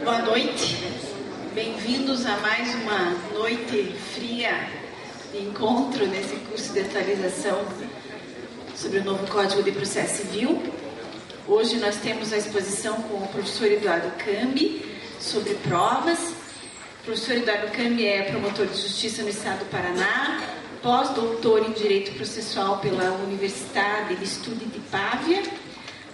Boa noite, bem-vindos a mais uma noite fria de encontro nesse curso de atualização sobre o novo Código de Processo Civil. Hoje nós temos a exposição com o professor Eduardo Cambi sobre provas. O professor Eduardo Cambi é promotor de justiça no estado do Paraná, pós-doutor em Direito Processual pela Universidade de Estúdio de Pávia,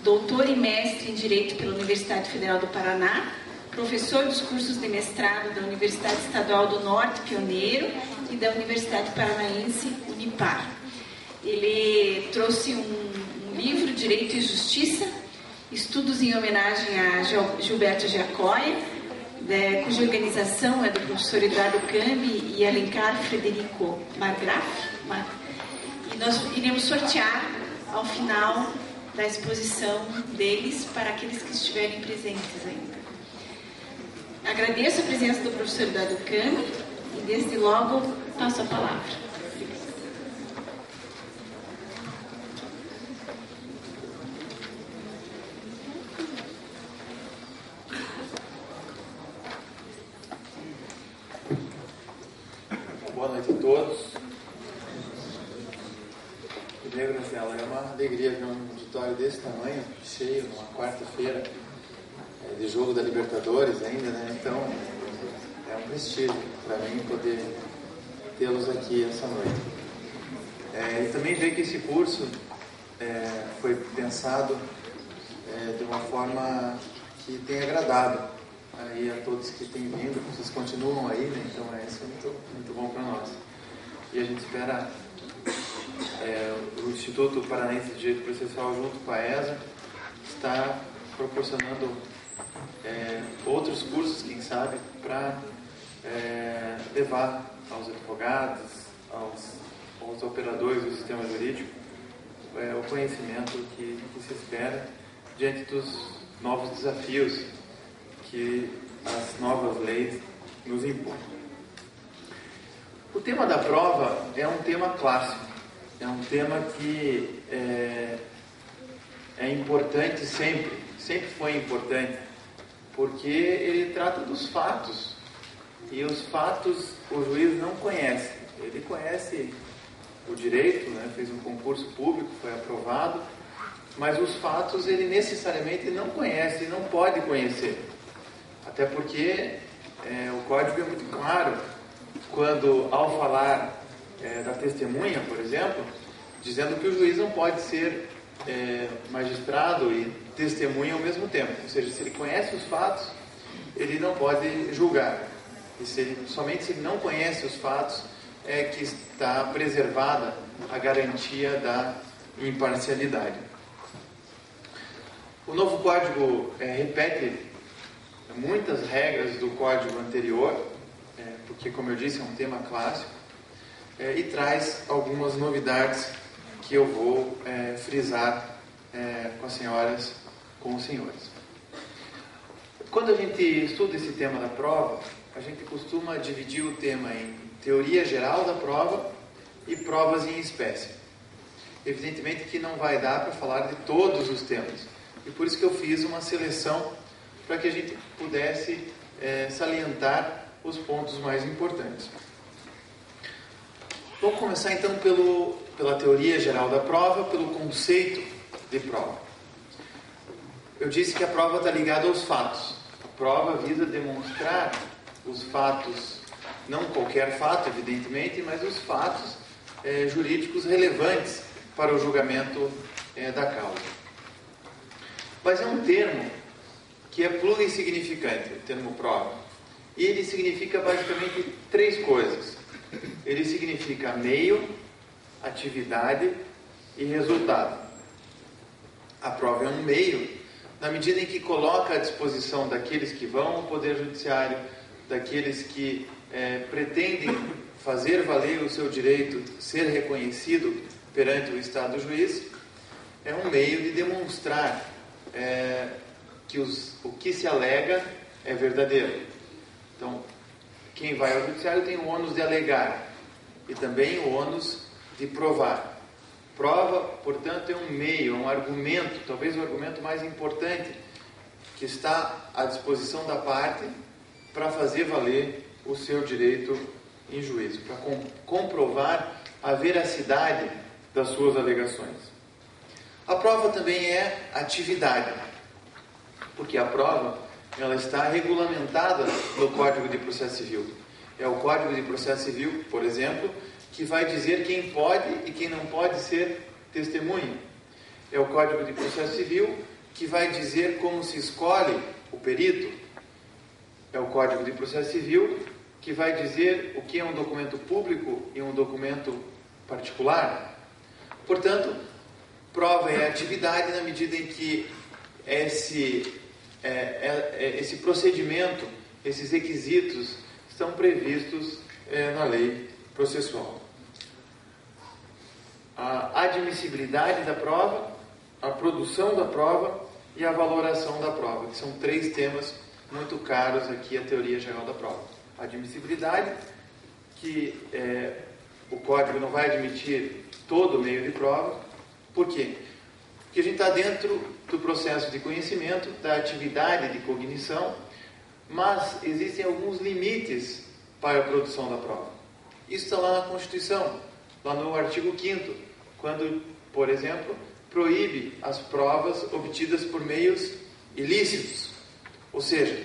doutor e mestre em Direito pela Universidade Federal do Paraná, professor dos cursos de mestrado da Universidade Estadual do Norte, Pioneiro, e da Universidade Paranaense, Unipar. Ele trouxe um livro, Direito e Justiça, estudos em homenagem a Gilberto Giacoia, cuja organização é do professor Eduardo Cambi e Alencar Frederico Margraf. E nós iremos sortear ao final da exposição deles para aqueles que estiverem presentes ainda. Agradeço a presença do professor Eduardo Cambi e desde logo passo a palavra. Boa noite a todos. Primeiro, Graciela, é uma alegria ver um auditório desse tamanho, cheio, numa quarta-feira de jogo da Libertadores ainda, né? Então, é um prestígio para mim poder tê-los aqui essa noite. E também ver que esse curso foi pensado de uma forma que tem agradado aí a todos que têm vindo. Vocês continuam aí, né? Então isso é muito bom para nós. E a gente espera o Instituto Paranaense de Direito Processual, junto com a ESA, está proporcionando outros cursos, quem sabe, para levar aos advogados, aos operadores do sistema jurídico, o conhecimento que se espera diante dos novos desafios que as novas leis nos impõem. O tema da prova é um tema clássico, é um tema que é importante sempre foi importante, porque ele trata dos fatos, e os fatos o juiz não conhece. Ele conhece o direito, né? Fez um concurso público, foi aprovado, mas os fatos ele necessariamente não conhece e não pode conhecer. Até porque o código é muito claro quando, ao falar da testemunha, por exemplo, dizendo que o juiz não pode ser magistrado e testemunha ao mesmo tempo. Ou seja, se ele conhece os fatos, ele não pode julgar. E somente se ele não conhece os fatos é que está preservada a garantia da imparcialidade. O novo código repete muitas regras do código anterior, porque, como eu disse, é um tema clássico, e traz algumas novidades que eu vou frisar com as senhoras, com os senhores. Quando a gente estuda esse tema da prova, a gente costuma dividir o tema em teoria geral da prova e provas em espécie. Evidentemente que não vai dar para falar de todos os temas, e por isso que eu fiz uma seleção para que a gente pudesse salientar os pontos mais importantes. Vamos começar então pela teoria geral da prova, pelo conceito de prova. Eu disse que a prova está ligada aos fatos. A prova visa demonstrar os fatos, não qualquer fato, evidentemente, mas os fatos jurídicos relevantes para o julgamento da causa. Mas é um termo que é plurissignificante, o termo prova. E ele significa basicamente três coisas. Ele significa meio, atividade e resultado. A prova é um meio, na medida em que coloca à disposição daqueles que vão ao Poder Judiciário, daqueles que pretendem fazer valer o seu direito, ser reconhecido perante o Estado juiz, é um meio de demonstrar que o que se alega é verdadeiro. Então, quem vai ao judiciário tem o ônus de alegar e também o ônus de provar. Prova, portanto, é um meio, é um argumento, talvez o argumento mais importante que está à disposição da parte para fazer valer o seu direito em juízo, para comprovar a veracidade das suas alegações. A prova também é atividade, porque a prova ela está regulamentada no Código de Processo Civil. É o Código de Processo Civil, por exemplo, que vai dizer quem pode e quem não pode ser testemunha. É o Código de Processo Civil que vai dizer como se escolhe o perito. É o Código de Processo Civil que vai dizer o que é um documento público e um documento particular. Portanto, prova é atividade na medida em que esse procedimento, esses requisitos estão previstos na lei processual. A admissibilidade da prova, a produção da prova e a valoração da prova, que são 3 temas muito caros aqui à teoria geral da prova. A admissibilidade, que o Código não vai admitir todo o meio de prova. Por quê? Porque a gente está dentro do processo de conhecimento, da atividade de cognição, mas existem alguns limites para a produção da prova. Isso está lá na Constituição, lá no artigo 5º, quando, por exemplo, proíbe as provas obtidas por meios ilícitos. Ou seja,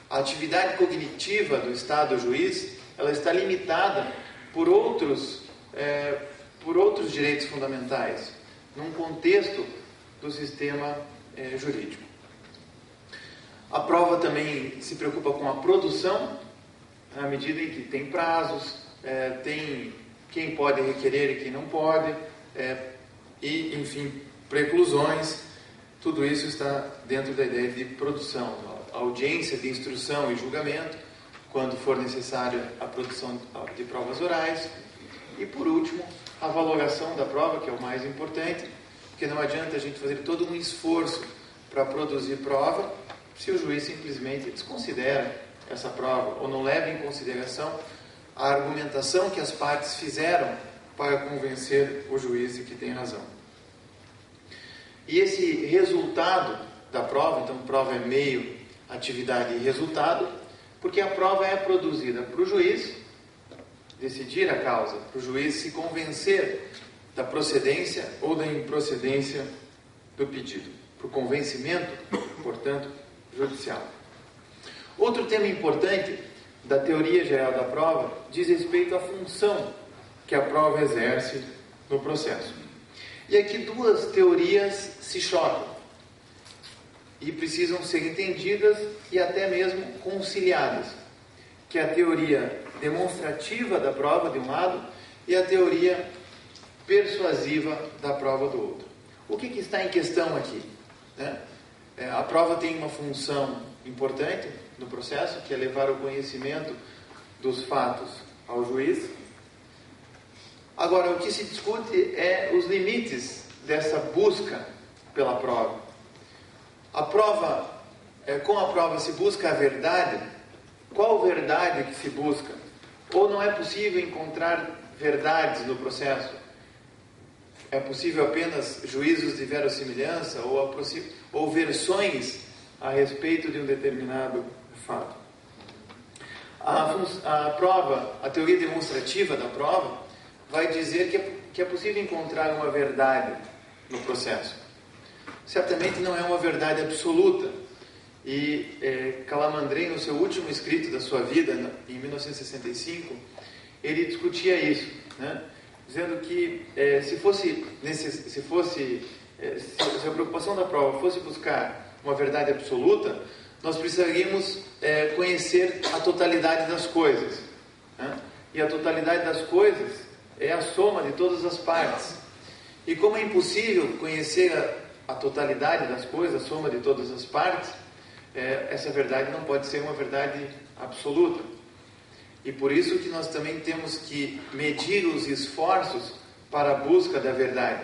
a atividade cognitiva do Estado juiz, ela está limitada por outros direitos fundamentais, num contexto do sistema jurídico. A prova também se preocupa com a produção, na medida em que tem prazos, tem quem pode requerer e quem não pode, e, enfim, preclusões. Tudo isso está dentro da ideia de produção, audiência de instrução e julgamento, quando for necessária a produção de provas orais. E, por último, a valoração da prova, que é o mais importante, porque não adianta a gente fazer todo um esforço para produzir prova se o juiz simplesmente desconsidera essa prova ou não leva em consideração a argumentação que as partes fizeram para convencer o juiz de que tem razão. E esse resultado da prova, então prova é meio, atividade e resultado, porque a prova é produzida para o juiz decidir a causa, para o juiz se convencer da procedência ou da improcedência do pedido, para o convencimento, portanto, judicial. Outro tema importante da teoria geral da prova diz respeito à função que a prova exerce no processo. E aqui 2 teorias se chocam e precisam ser entendidas e até mesmo conciliadas, que é a teoria demonstrativa da prova de um lado e a teoria persuasiva da prova do outro. O que está em questão aqui? A prova tem uma função importante no processo, que é levar o conhecimento dos fatos ao juiz. Agora, o que se discute é os limites dessa busca pela prova. Com a prova se busca a verdade. Qual verdade que se busca? Ou não é possível encontrar verdades no processo? É possível apenas juízos de verossimilhança ou versões a respeito de um determinado fato. A teoria demonstrativa da prova vai dizer que é possível encontrar uma verdade no processo. Certamente não é uma verdade absoluta. E Calamandrei, no seu último escrito da sua vida, em 1965, ele discutia isso, dizendo que se a preocupação da prova fosse buscar uma verdade absoluta, nós precisaríamos conhecer a totalidade das coisas. E a totalidade das coisas é a soma de todas as partes. E como é impossível conhecer a totalidade das coisas, a soma de todas as partes, essa verdade não pode ser uma verdade absoluta. E por isso que nós também temos que medir os esforços para a busca da verdade.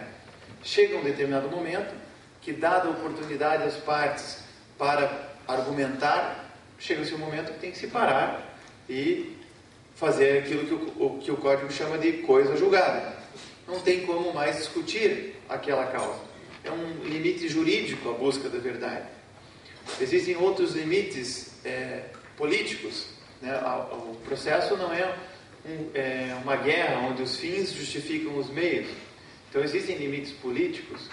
Chega um determinado momento que, dada a oportunidade às partes para argumentar, chega-se um momento que tem que se parar e fazer aquilo que o Código chama de coisa julgada. Não tem como mais discutir aquela causa. É um limite jurídico a busca da verdade. Existem outros limites políticos, né? O processo não é uma guerra onde os fins justificam os meios. Então existem limites políticos,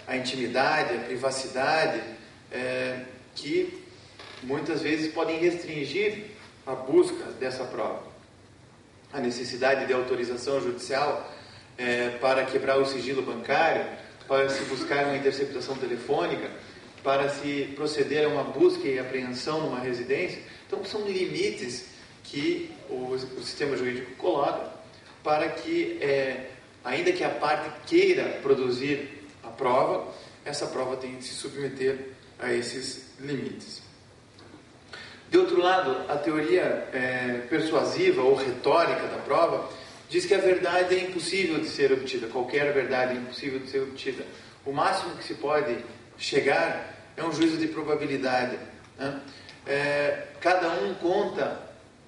a intimidade, a privacidade, que muitas vezes podem restringir a busca dessa prova. A necessidade de autorização judicial para quebrar o sigilo bancário, para se buscar uma interceptação telefônica, para se proceder a uma busca e apreensão numa residência. Então são limites que o sistema jurídico coloca para que, ainda que a parte queira produzir a prova, essa prova tem que se submeter a esses limites. De outro lado, a teoria persuasiva ou retórica da prova diz que a verdade é impossível de ser obtida, qualquer verdade é impossível de ser obtida. O máximo que se pode chegar é um juízo de probabilidade, né? Cada um conta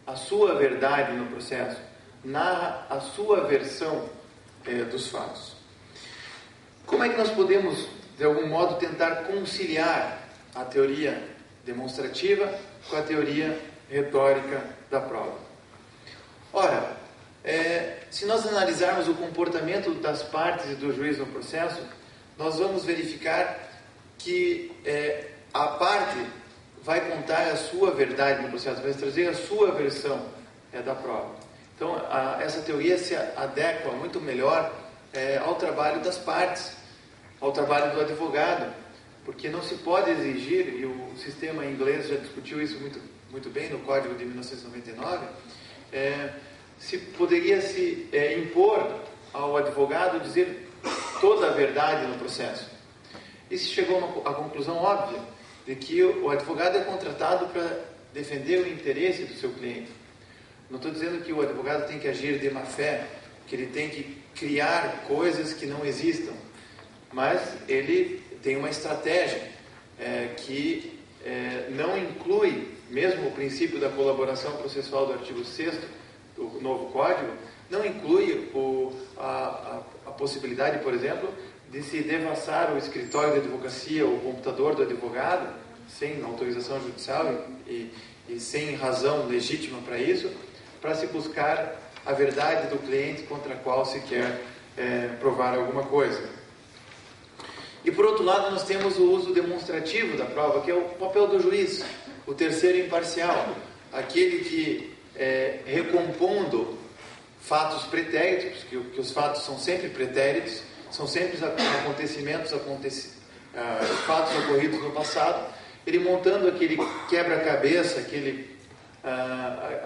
a sua verdade no processo, narra a sua versão dos fatos. Como é que nós podemos, de algum modo, tentar conciliar a teoria demonstrativa com a teoria retórica da prova? Ora, se nós analisarmos o comportamento das partes e do juiz no processo, nós vamos verificar que a parte vai contar a sua verdade no processo, vai trazer a sua versão da prova. Então, essa teoria se adequa muito melhor ao trabalho das partes, ao trabalho do advogado, porque não se pode exigir, e o sistema inglês já discutiu isso muito bem no Código de 1999, se poderia se impor ao advogado dizer toda a verdade no processo. E se chegou à conclusão óbvia de que o advogado é contratado para defender o interesse do seu cliente. Não estou dizendo que o advogado tem que agir de má fé, que ele tem que criar coisas que não existam, mas ele tem uma estratégia que não inclui, mesmo o princípio da colaboração processual do artigo 6º do novo Código, não inclui a possibilidade, por exemplo, de se devassar o escritório de advocacia ou o computador do advogado, sem autorização judicial e sem razão legítima para isso, para se buscar a verdade do cliente contra a qual se quer provar alguma coisa. E por outro lado, nós temos o uso demonstrativo da prova, que é o papel do juiz, o terceiro imparcial, aquele que, recompondo fatos pretéritos, que os fatos são sempre pretéritos, são sempre acontecimentos, fatos ocorridos no passado, ele montando aquele quebra-cabeça,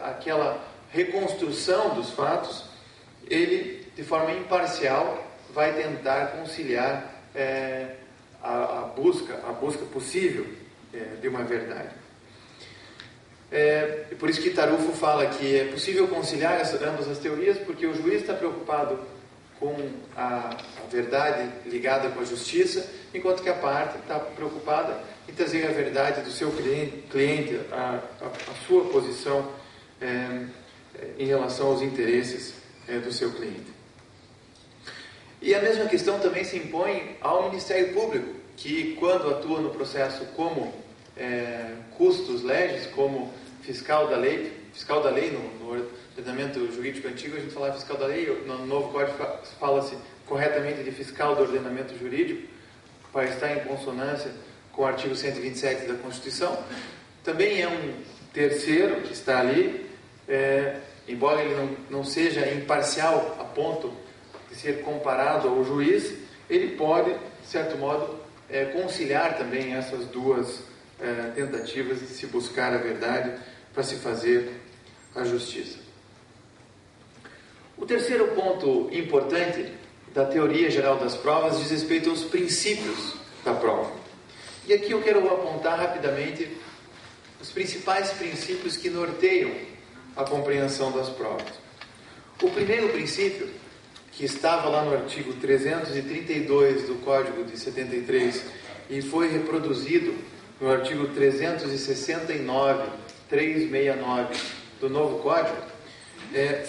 aquela reconstrução dos fatos, ele, de forma imparcial, vai tentar conciliar a busca possível de uma verdade. Por isso que Tarufo fala que é possível conciliar ambas as teorias, porque o juiz está preocupado com a verdade ligada com a justiça, enquanto que a parte está preocupada em trazer a verdade do seu cliente, a sua posição em relação aos interesses do seu cliente. E a mesma questão também se impõe ao Ministério Público, que quando atua no processo como custos legis, como fiscal da lei no ordenamento jurídico antigo a gente falava fiscal da lei, no novo código fala-se corretamente de fiscal do ordenamento jurídico, para estar em consonância com o artigo 127 da Constituição. Também é um terceiro que está ali, embora ele não seja imparcial a ponto de ser comparado ao juiz, ele pode, de certo modo, conciliar também essas duas tentativas de se buscar a verdade para se fazer a justiça. O terceiro ponto importante da teoria geral das provas diz respeito aos princípios da prova. E aqui eu quero apontar rapidamente os principais princípios que norteiam a compreensão das provas. O primeiro princípio, que estava lá no artigo 332 do Código de 73 e foi reproduzido no artigo 369, 369 do novo Código,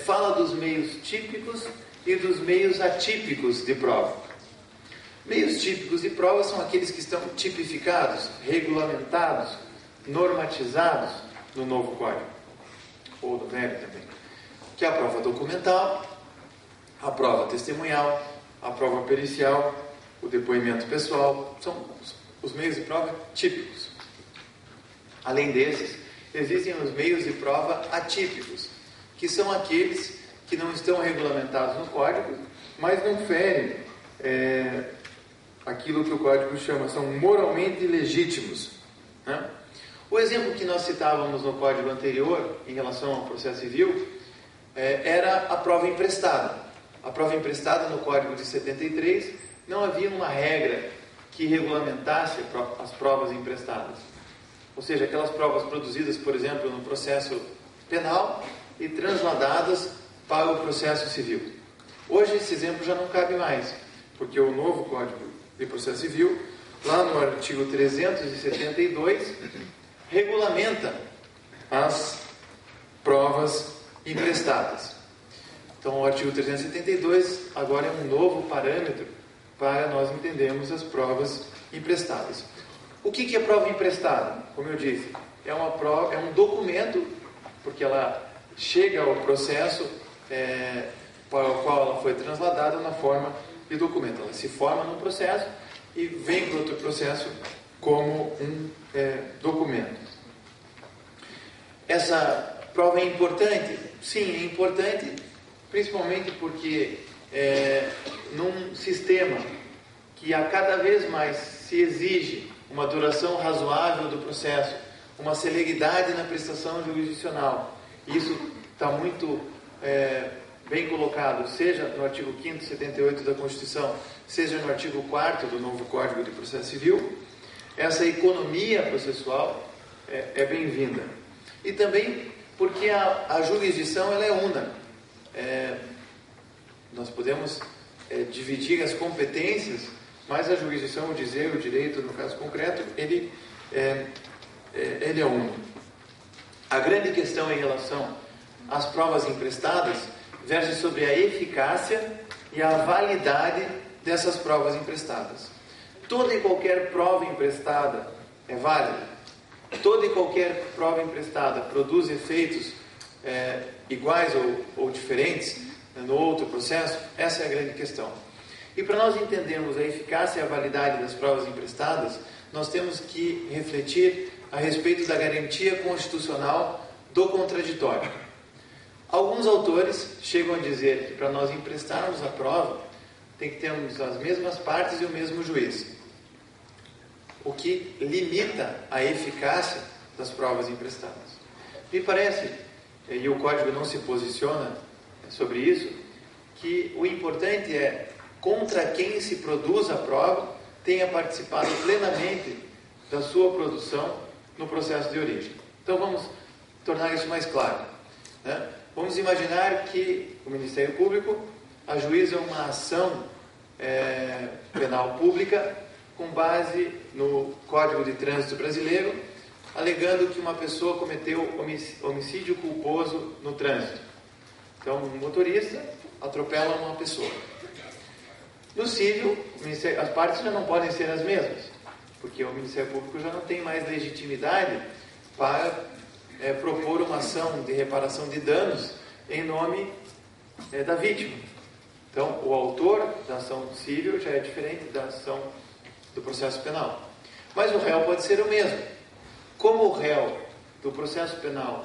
fala dos meios típicos e dos meios atípicos de prova. Meios típicos de prova são aqueles que estão tipificados, regulamentados, normatizados no novo código, ou no velho também, que é a prova documental, a prova testemunhal, a prova pericial, o depoimento pessoal, são os meios de prova típicos. Além desses, existem os meios de prova atípicos, que são aqueles que não estão regulamentados no código, mas não ferem aquilo que o código chama, são moralmente legítimos, né? O exemplo que nós citávamos no código anterior, em relação ao processo civil, era a prova emprestada. A prova emprestada no código de 73, não havia uma regra que regulamentasse as provas emprestadas. Ou seja, aquelas provas produzidas, por exemplo, no processo penal e transladadas para o processo civil. Hoje esse exemplo já não cabe mais, porque o novo Código de Processo Civil, lá no artigo 372, regulamenta as provas emprestadas. Então o artigo 372 agora é um novo parâmetro para nós entendermos as provas emprestadas. O que é prova emprestada? Como eu disse, é um documento, porque ela chega ao processo para o qual ela foi transladada na forma de documento. Ela se forma num processo e vem para outro processo como um documento. Essa prova é importante? Sim, é importante, principalmente porque num sistema que a cada vez mais se exige uma duração razoável do processo, uma celeridade na prestação jurisdicional. Isso está muito bem colocado, seja no artigo 5º, 78 da Constituição, seja no artigo 4º do novo Código de Processo Civil. Essa economia processual é bem-vinda. E também porque a jurisdição ela é una. Nós podemos dividir as competências, mas a jurisdição, o dizer, o direito, no caso concreto, ele é uno. A grande questão em relação às provas emprestadas verge sobre a eficácia e a validade dessas provas emprestadas. Toda e qualquer prova emprestada é válida. Toda e qualquer prova emprestada produz efeitos iguais ou diferentes no outro processo. Essa é a grande questão. E para nós entendermos a eficácia e a validade das provas emprestadas, nós temos que refletir a respeito da garantia constitucional do contraditório. Alguns autores chegam a dizer que para nós emprestarmos a prova, tem que termos as mesmas partes e o mesmo juiz, o que limita a eficácia das provas emprestadas. Me parece, e o Código não se posiciona sobre isso, que o importante é contra quem se produz a prova tenha participado plenamente da sua produção no processo de origem. Então vamos tornar isso mais claro, né? Vamos imaginar que o Ministério Público ajuiza uma ação penal pública com base no Código de Trânsito Brasileiro, alegando que uma pessoa cometeu homicídio culposo no trânsito. Então, um motorista atropela uma pessoa. No civil, as partes já não podem ser as mesmas, porque o Ministério Público já não tem mais legitimidade para propor uma ação de reparação de danos em nome da vítima. Então, o autor da ação civil já é diferente da ação do processo penal. Mas o réu pode ser o mesmo. Como o réu do processo penal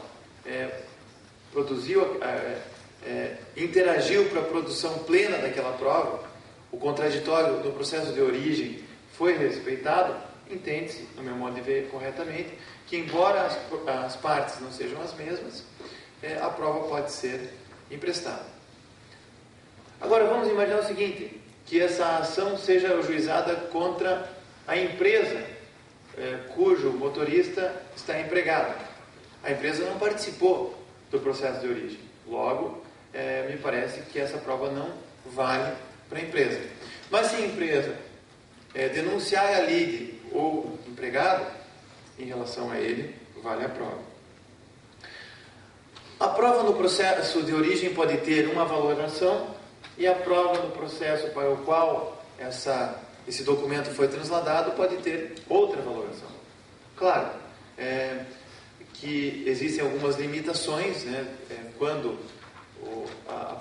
interagiu para a produção plena daquela prova, o contraditório do processo de origem foi respeitado, entende-se, no meu modo de ver corretamente, que embora as partes não sejam as mesmas, a prova pode ser emprestada. Agora vamos imaginar o seguinte, que essa ação seja ajuizada contra a empresa cujo motorista está empregado. A empresa não participou do processo de origem. Logo, me parece que essa prova não vale para a empresa. Mas se a empresa denunciar a lide ou empregado, em relação a ele, vale a prova. A prova no processo de origem pode ter uma valoração e a prova no processo para o qual essa esse documento foi transladado, pode ter outra valoração. Claro, que existem algumas limitações, né? Quando o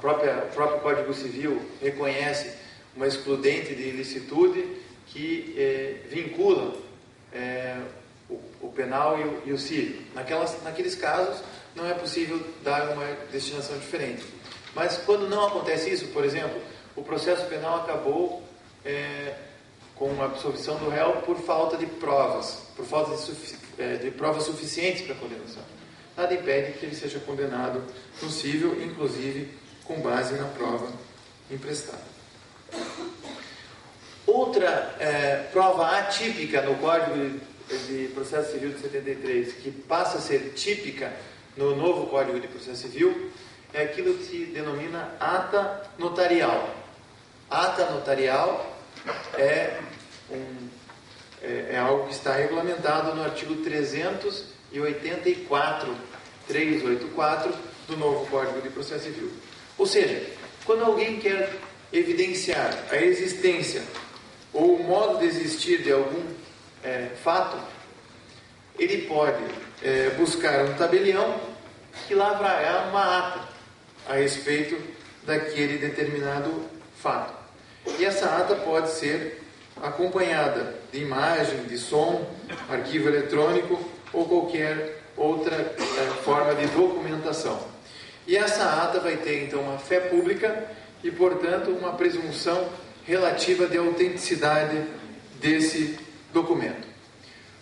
próprio Código Civil reconhece uma excludente de ilicitude que vincula o penal e o civil. Naqueles casos, não é possível dar uma destinação diferente. Mas quando não acontece isso, por exemplo, o processo penal acabou com a absolvição do réu por falta de provas, por falta de provas suficientes para a condenação. Nada impede que ele seja condenado no civil, inclusive com base na prova emprestada. Outra prova atípica no Código de Processo Civil de 73, que passa a ser típica no novo Código de Processo Civil, é aquilo que se denomina ata notarial. Ata notarial é algo que está regulamentado no artigo 384 do novo Código de Processo Civil. Ou seja, quando alguém quer evidenciar a existência ou o modo de existir de algum fato, ele pode buscar um tabelião que lavrará uma ata a respeito daquele determinado fato. E essa ata pode ser acompanhada de imagem, de som, arquivo eletrônico ou qualquer outra forma de documentação. E essa ata vai ter então uma fé pública e, portanto, uma presunção relativa de autenticidade desse documento.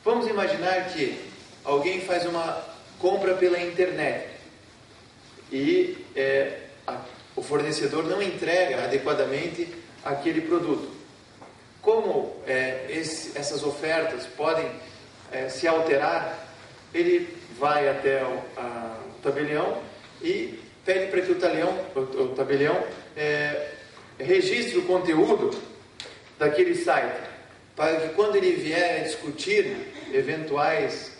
Vamos imaginar que alguém faz uma compra pela internet e o fornecedor não entrega adequadamente aquele produto. Como essas ofertas podem se alterar, ele vai até o tabelião e pede para que o tabelião registre o conteúdo daquele site, para que quando ele vier a discutir eventuais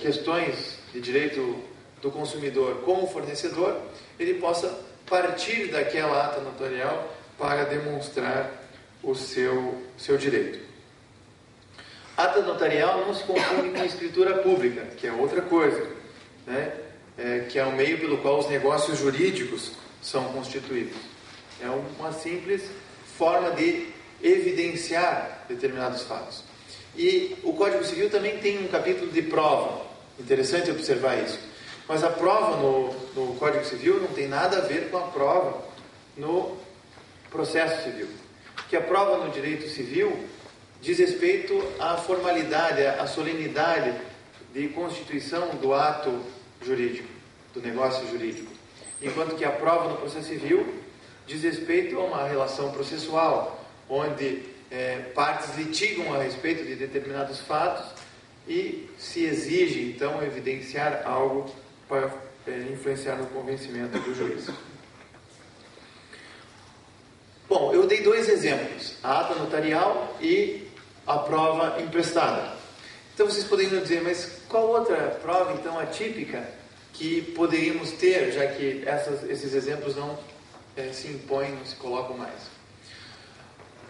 questões de direito do consumidor com o fornecedor, ele possa partir daquela ata notarial para demonstrar o seu direito. Ata notarial não se confunde com escritura pública, que é outra coisa, né? Que é o meio pelo qual os negócios jurídicos são constituídos. É uma simples forma de evidenciar determinados fatos. E o Código Civil também tem um capítulo de prova. Interessante observar isso. Mas a prova no Código Civil não tem nada a ver com a prova no processo civil. Porque a prova no direito civil diz respeito à formalidade, à solenidade de constituição do ato jurídico, do negócio jurídico. Enquanto que a prova no processo civil diz respeito a uma relação processual, onde partes litigam a respeito de determinados fatos e se exige, então, evidenciar algo para influenciar no convencimento do juiz. Bom, eu dei dois exemplos, a ata notarial e a prova emprestada. Então vocês poderiam dizer, mas qual outra prova, então, atípica que poderíamos ter, já que esses exemplos não se impõem, não se colocam mais?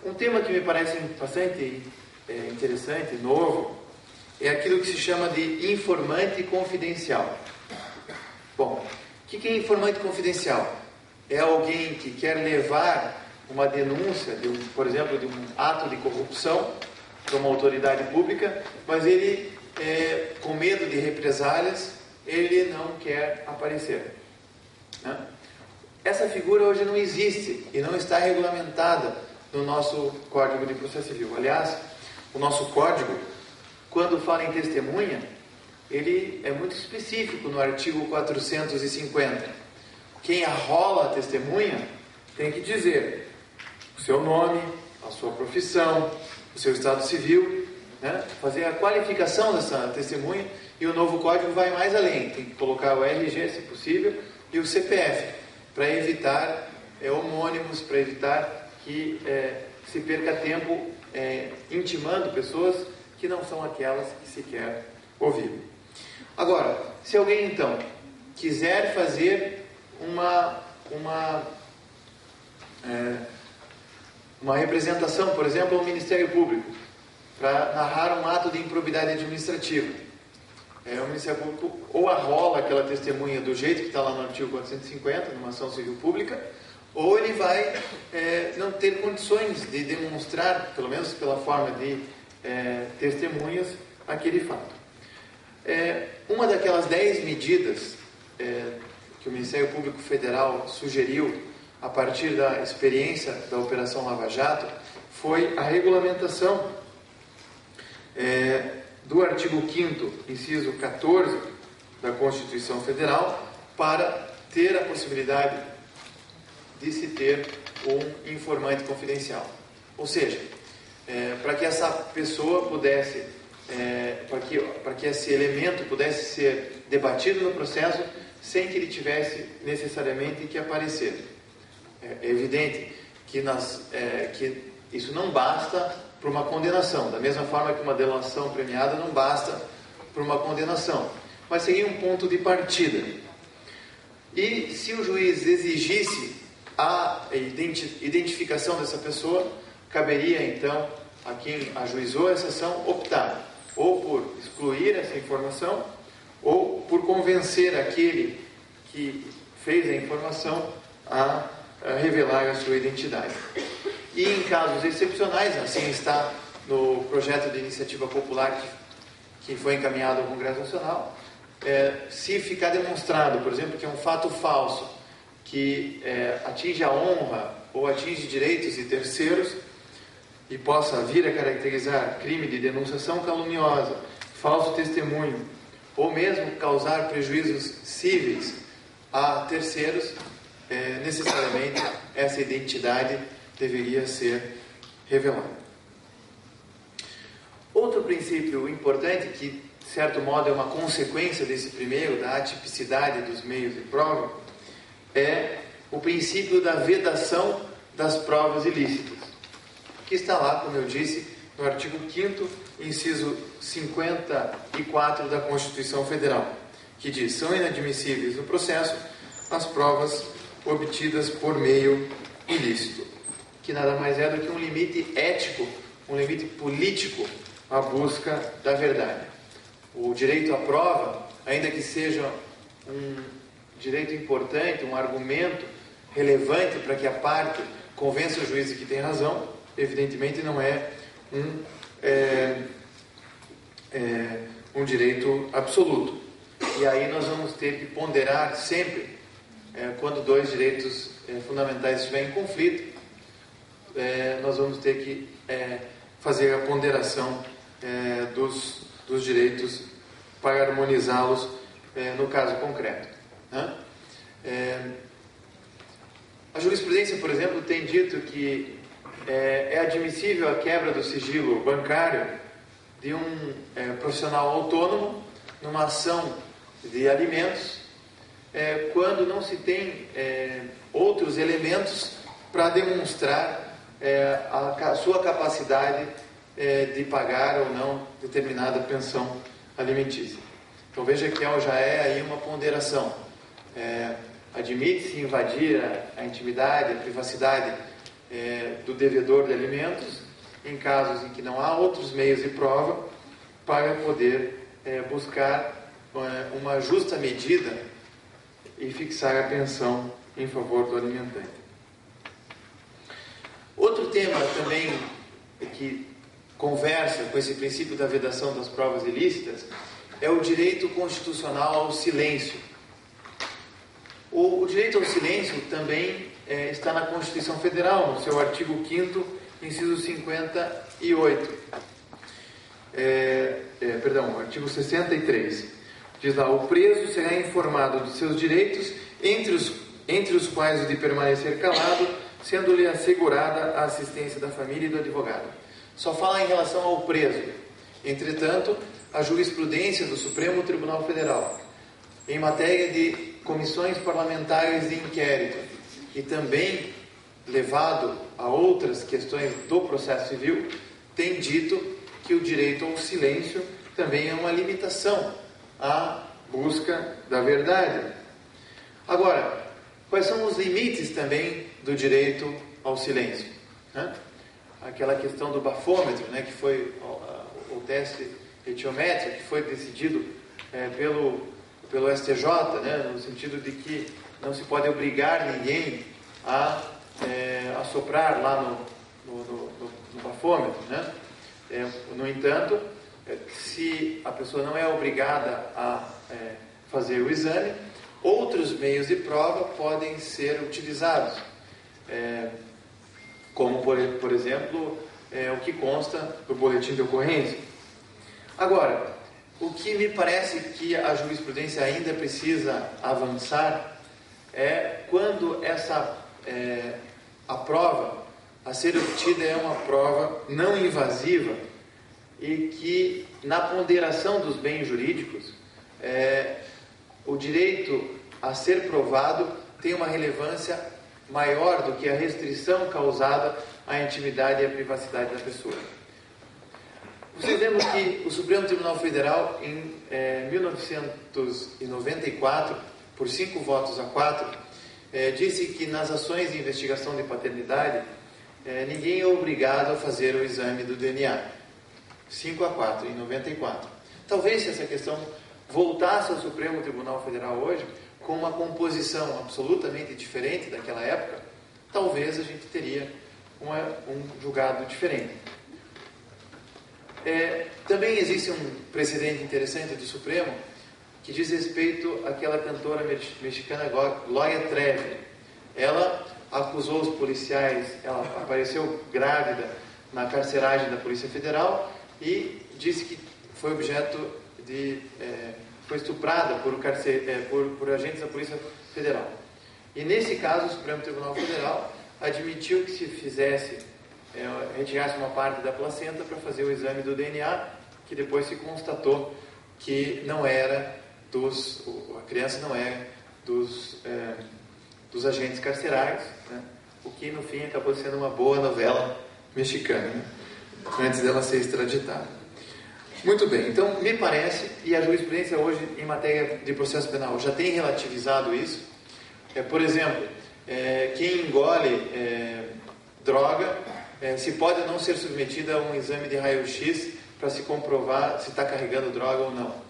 Um tema que me parece bastante interessante, novo, é aquilo que se chama de informante confidencial. Bom, o que é informante confidencial? É alguém que quer levar uma denúncia, por exemplo, de um ato de corrupção para uma autoridade pública, mas ele, com medo de represálias, ele não quer aparecer, né? Essa figura hoje não existe e não está regulamentada no nosso Código de Processo Civil. Aliás, o nosso Código, quando fala em testemunha, ele é muito específico no artigo 450. Quem arrola a testemunha tem que dizer o seu nome, a sua profissão, o seu estado civil, né? Fazer a qualificação dessa testemunha, e o novo código vai mais além, tem que colocar o RG, se possível, e o CPF, para evitar homônimos, para evitar que se perca tempo intimando pessoas que não são aquelas que se quer ouvir. Agora, se alguém então quiser fazer uma representação, por exemplo, ao Ministério Público, para narrar um ato de improbidade administrativa. O Ministério Público ou arrola aquela testemunha do jeito que está lá no artigo 450, numa ação civil pública, ou ele vai não ter condições de demonstrar, pelo menos pela forma de testemunhas, aquele fato. Uma daquelas 10 medidas que o Ministério Público Federal sugeriu a partir da experiência da Operação Lava Jato foi a regulamentação do artigo 5º, inciso 14 da Constituição Federal, para ter a possibilidade de se ter um informante confidencial. Ou seja, para que essa pessoa pudesse, para que esse elemento pudesse ser debatido no processo sem que ele tivesse necessariamente que aparecer. É evidente que, que isso não basta para uma condenação, da mesma forma que uma delação premiada não basta para uma condenação, mas seria um ponto de partida. E se o juiz exigisse a identificação dessa pessoa, caberia então a quem ajuizou essa ação optar ou por excluir essa informação ou por convencer aquele que fez a informação a revelar a sua identidade. E em casos excepcionais, assim está no projeto de iniciativa popular que foi encaminhado ao Congresso Nacional, se ficar demonstrado, por exemplo, que é um fato falso, que atinge a honra ou atinge direitos de terceiros e possa vir a caracterizar crime de denunciação caluniosa, falso testemunho, ou mesmo causar prejuízos cíveis a terceiros, necessariamente essa identidade deveria ser revelada. Outro princípio importante, que de certo modo é uma consequência desse primeiro, da atipicidade dos meios de prova, é o princípio da vedação das provas ilícitas, que está lá, como eu disse, no artigo 5º, inciso 54 da Constituição Federal, que diz: são inadmissíveis no processo as provas obtidas por meio ilícito, que nada mais é do que um limite ético, um limite político à busca da verdade. O direito à prova, ainda que seja um direito importante, um argumento relevante para que a parte convença o juiz de que tem razão, evidentemente não é um direito absoluto. E aí nós vamos ter que ponderar sempre, quando dois direitos fundamentais estiverem em conflito, nós vamos ter que fazer a ponderação dos direitos para harmonizá-los no caso concreto. A jurisprudência, por exemplo, tem dito que é admissível a quebra do sigilo bancário de um profissional autônomo numa ação de alimentos quando não se tem outros elementos para demonstrar a sua capacidade de pagar ou não determinada pensão alimentícia. Então veja que já é aí uma ponderação. Admite-se invadir a intimidade, a privacidade do devedor de alimentos em casos em que não há outros meios de prova para poder buscar uma justa medida e fixar a pensão em favor do alimentante. Outro tema também que conversa com esse princípio da vedação das provas ilícitas é o direito constitucional ao silêncio. O direito ao silêncio também está na Constituição Federal, no seu artigo 5º, inciso 58. Artigo 63. Diz lá: o preso será informado dos seus direitos, entre os quais o de permanecer calado, sendo-lhe assegurada a assistência da família e do advogado. Só fala em relação ao preso. Entretanto, a jurisprudência do Supremo Tribunal Federal, em matéria de comissões parlamentares de inquérito, e também levado a outras questões do processo civil, tem dito que o direito ao silêncio também é uma limitação à busca da verdade. Agora, quais são os limites também do direito ao silêncio? aquela questão do bafômetro, né, que foi o teste etiométrico, que foi decidido pelo STJ, né, no sentido de que não se pode obrigar ninguém a assoprar lá no bafômetro, né? No entanto, se a pessoa não é obrigada a fazer o exame, outros meios de prova podem ser utilizados, como, por exemplo, o que consta do boletim de ocorrência. Agora, o que me parece que a jurisprudência ainda precisa avançar é quando a prova a ser obtida é uma prova não invasiva e que, na ponderação dos bens jurídicos, o direito a ser provado tem uma relevância maior do que a restrição causada à intimidade e à privacidade da pessoa. Vocês lembram que o Supremo Tribunal Federal, em 1994, por 5 votos a 4, disse que nas ações de investigação de paternidade, ninguém é obrigado a fazer o exame do DNA. 5 a 4, em 94. Talvez se essa questão voltasse ao Supremo Tribunal Federal hoje, com uma composição absolutamente diferente daquela época, talvez a gente teria um julgado diferente. Também existe um precedente interessante do Supremo que diz respeito àquela cantora mexicana Gloria Trevi. Ela acusou os policiais, ela apareceu grávida na carceragem da Polícia Federal e disse que foi objeto foi estuprada por agentes da Polícia Federal. E nesse caso o Supremo Tribunal Federal admitiu que se retirasse uma parte da placenta para fazer o exame do DNA, que depois se constatou que não era a criança não é dos agentes carcerários, né? O que no fim acabou sendo uma boa novela mexicana, né? Antes dela ser extraditada. Muito bem, então me parece, e a jurisprudência hoje em matéria de processo penal já tem relativizado isso. Por exemplo, quem engole droga se pode não ser submetida a um exame de raio-x para se comprovar se está carregando droga ou não.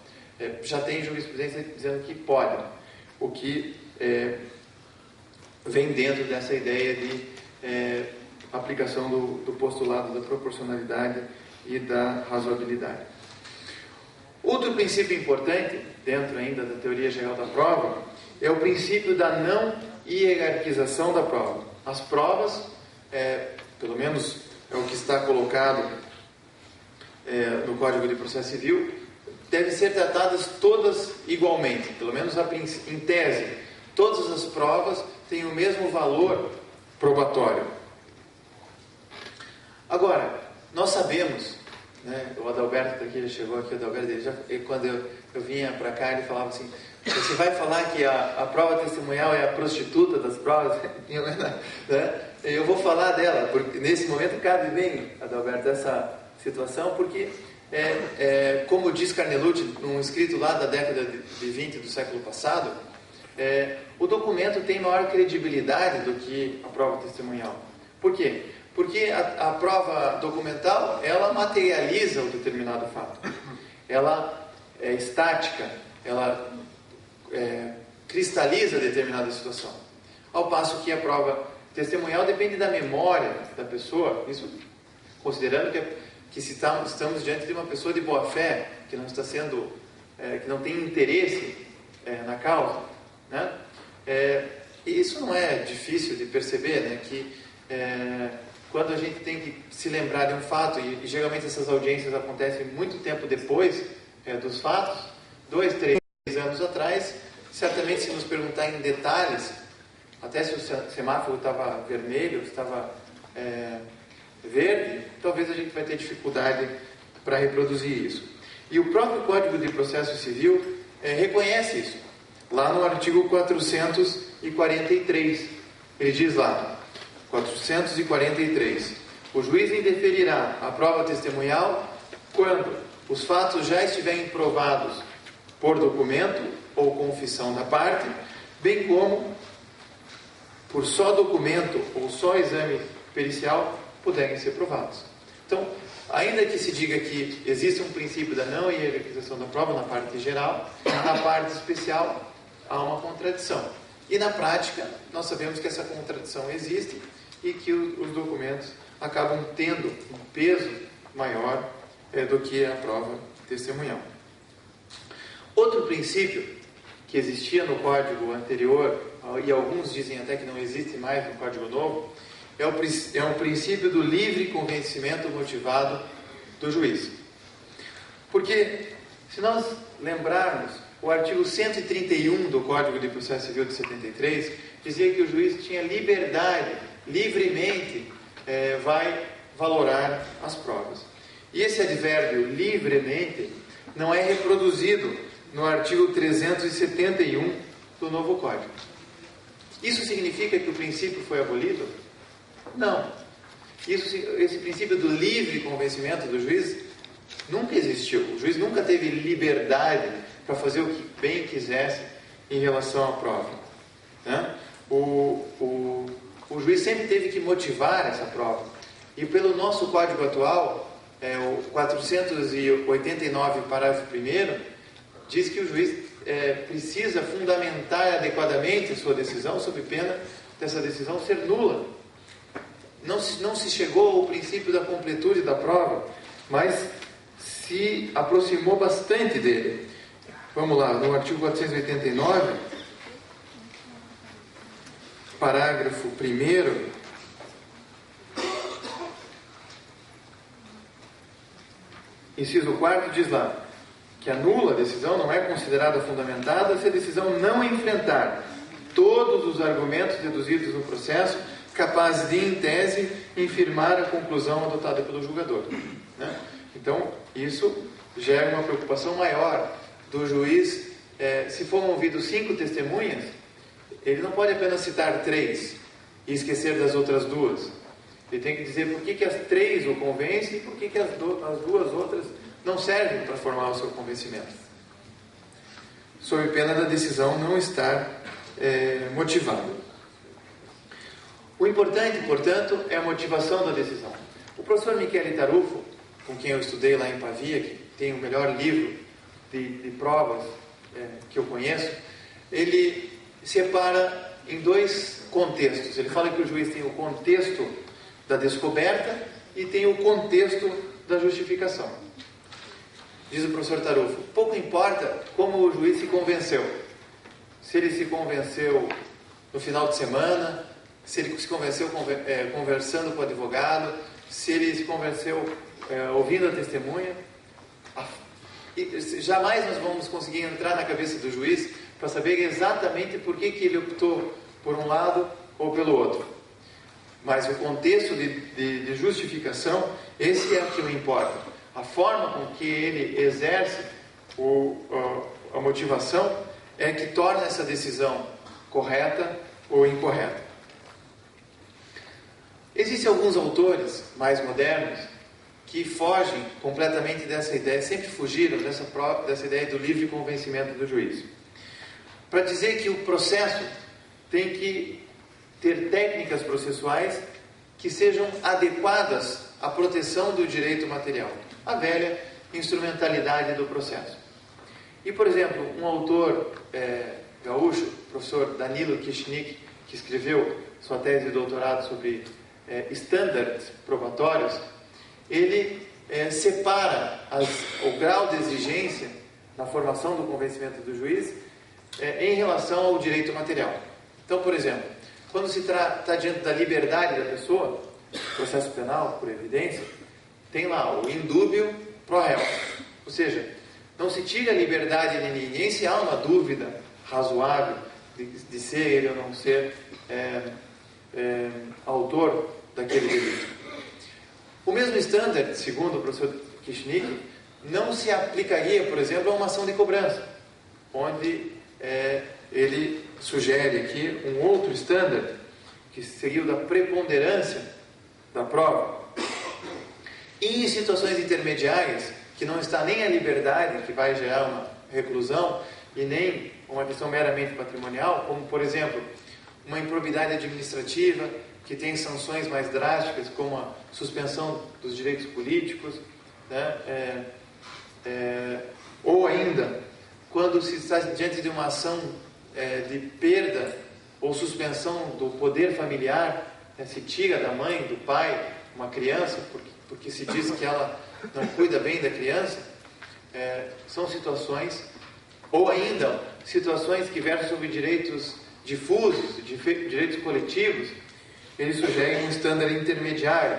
Já tem jurisprudência dizendo que pode, o que vem dentro dessa ideia de aplicação do postulado da proporcionalidade e da razoabilidade. Outro princípio importante, dentro ainda da teoria geral da prova, é o princípio da não hierarquização da prova. As provas, pelo menos é o que está colocado no Código de Processo Civil, devem ser tratadas todas igualmente, pelo menos em tese. Todas as provas têm o mesmo valor probatório. Agora, nós sabemos, né, o Adalberto daqui chegou aqui, o Adalberto, quando eu vinha para cá, ele falava assim: você vai falar que a prova testemunhal é a prostituta das provas? Né? Eu vou falar dela, porque nesse momento cabe bem, Adalberto, essa situação, porque, como diz Carnelucci, num escrito lá da década de 20 do século passado, o documento tem maior credibilidade do que a prova testemunhal. Por quê? Porque a prova documental, ela materializa o determinado fato. Ela é estática, ela cristaliza determinada situação. Ao passo que a prova testemunhal depende da memória da pessoa, isso considerando que estamos diante de uma pessoa de boa fé, que não está sendo, que não tem interesse na causa, né? E isso não é difícil de perceber, né? Que quando a gente tem que se lembrar de um fato, e geralmente essas audiências acontecem muito tempo depois dos fatos, 2, 3 anos atrás, certamente se nos perguntar em detalhes, até se o semáforo estava vermelho, estava verde, talvez a gente vai ter dificuldade para reproduzir isso. E o próprio Código de Processo Civil reconhece isso. Lá no artigo 443, ele diz lá, 443, o juiz indeferirá a prova testemunhal quando os fatos já estiverem provados por documento ou confissão da parte, bem como por só documento ou só exame pericial puderem ser provados. Então, ainda que se diga que existe um princípio da não hierarquização da prova na parte geral, na parte especial há uma contradição. E na prática, nós sabemos que essa contradição existe e que os documentos acabam tendo um peso maior do que a prova testemunhal. Outro princípio que existia no código anterior, e alguns dizem até que não existe mais no código novo, é o princípio do livre convencimento motivado do juiz. Porque, se nós lembrarmos, o artigo 131 do Código de Processo Civil de 73 dizia que o juiz tinha liberdade, livremente vai valorar as provas. E esse advérbio, livremente, não é reproduzido no artigo 371 do novo Código. Isso significa que o princípio foi abolido? Não. Esse princípio do livre convencimento do juiz nunca existiu. O juiz nunca teve liberdade para fazer o que bem quisesse em relação à prova, né? O juiz sempre teve que motivar essa prova. E pelo nosso código atual, o 489, parágrafo 1º, diz que o juiz precisa fundamentar adequadamente a sua decisão, sob pena dessa decisão ser nula. Não se chegou ao princípio da completude da prova, mas se aproximou bastante dele. Vamos lá, no artigo 489, parágrafo 1º, inciso 4, diz lá que a nula decisão não é considerada fundamentada se a decisão não enfrentar todos os argumentos deduzidos no processo capazes de, em tese, infirmar a conclusão adotada pelo julgador, né? Então, isso gera uma preocupação maior do juiz. Se foram ouvidos 5 testemunhas, ele não pode apenas citar 3 e esquecer das outras 2. Ele tem que dizer por que as 3 o convencem e por que as 2 outras não servem para formar o seu convencimento, sob pena da decisão não estar motivada. O importante, portanto, é a motivação da decisão. O professor Michele Tarufo, com quem eu estudei lá em Pavia, que tem o melhor livro de provas que eu conheço, ele separa em 2 contextos. Ele fala que o juiz tem o contexto da descoberta e tem o contexto da justificação. Diz o professor Tarufo, pouco importa como o juiz se convenceu. Se ele se convenceu no final de semana, se ele se convenceu conversando com o advogado, se ele se convenceu ouvindo a testemunha. Jamais nós vamos conseguir entrar na cabeça do juiz para saber exatamente por que ele optou por um lado ou pelo outro. Mas o contexto de justificação, esse é o que me importa. A forma com que ele exerce a motivação é que torna essa decisão correta ou incorreta. Existem alguns autores mais modernos que fogem completamente dessa ideia, sempre fugiram dessa ideia do livre convencimento do juiz, para dizer que o processo tem que ter técnicas processuais que sejam adequadas à proteção do direito material, a velha instrumentalidade do processo. E, por exemplo, um autor gaúcho, o professor Danilo Kishnik, que escreveu sua tese de doutorado sobre estándares probatórios, ele separa o grau de exigência na formação do convencimento do juiz em relação ao direito material. Então, por exemplo, quando se está diante da liberdade da pessoa, processo penal por evidência, tem lá o indúbio pro réu, ou seja, não se tira a liberdade de ninguém se há uma dúvida razoável de ser ele ou não ser autor daquele delito. O mesmo estándar, segundo o professor Kishnik, não se aplicaria, por exemplo, a uma ação de cobrança, onde ele sugere aqui um outro estándar, que seria o da preponderância da prova. E em situações intermediárias, que não está nem a liberdade, que vai gerar uma reclusão, e nem uma questão meramente patrimonial, como, por exemplo, uma improbidade administrativa, que tem sanções mais drásticas, como a suspensão dos direitos políticos, né? Ou ainda, quando se está diante de uma ação de perda ou suspensão do poder familiar, né? Se tira da mãe, do pai, uma criança, porque se diz que ela não cuida bem da criança, são situações, ou ainda situações que versam sobre direitos difusos, direitos coletivos. Eles sugerem um estándar intermediário,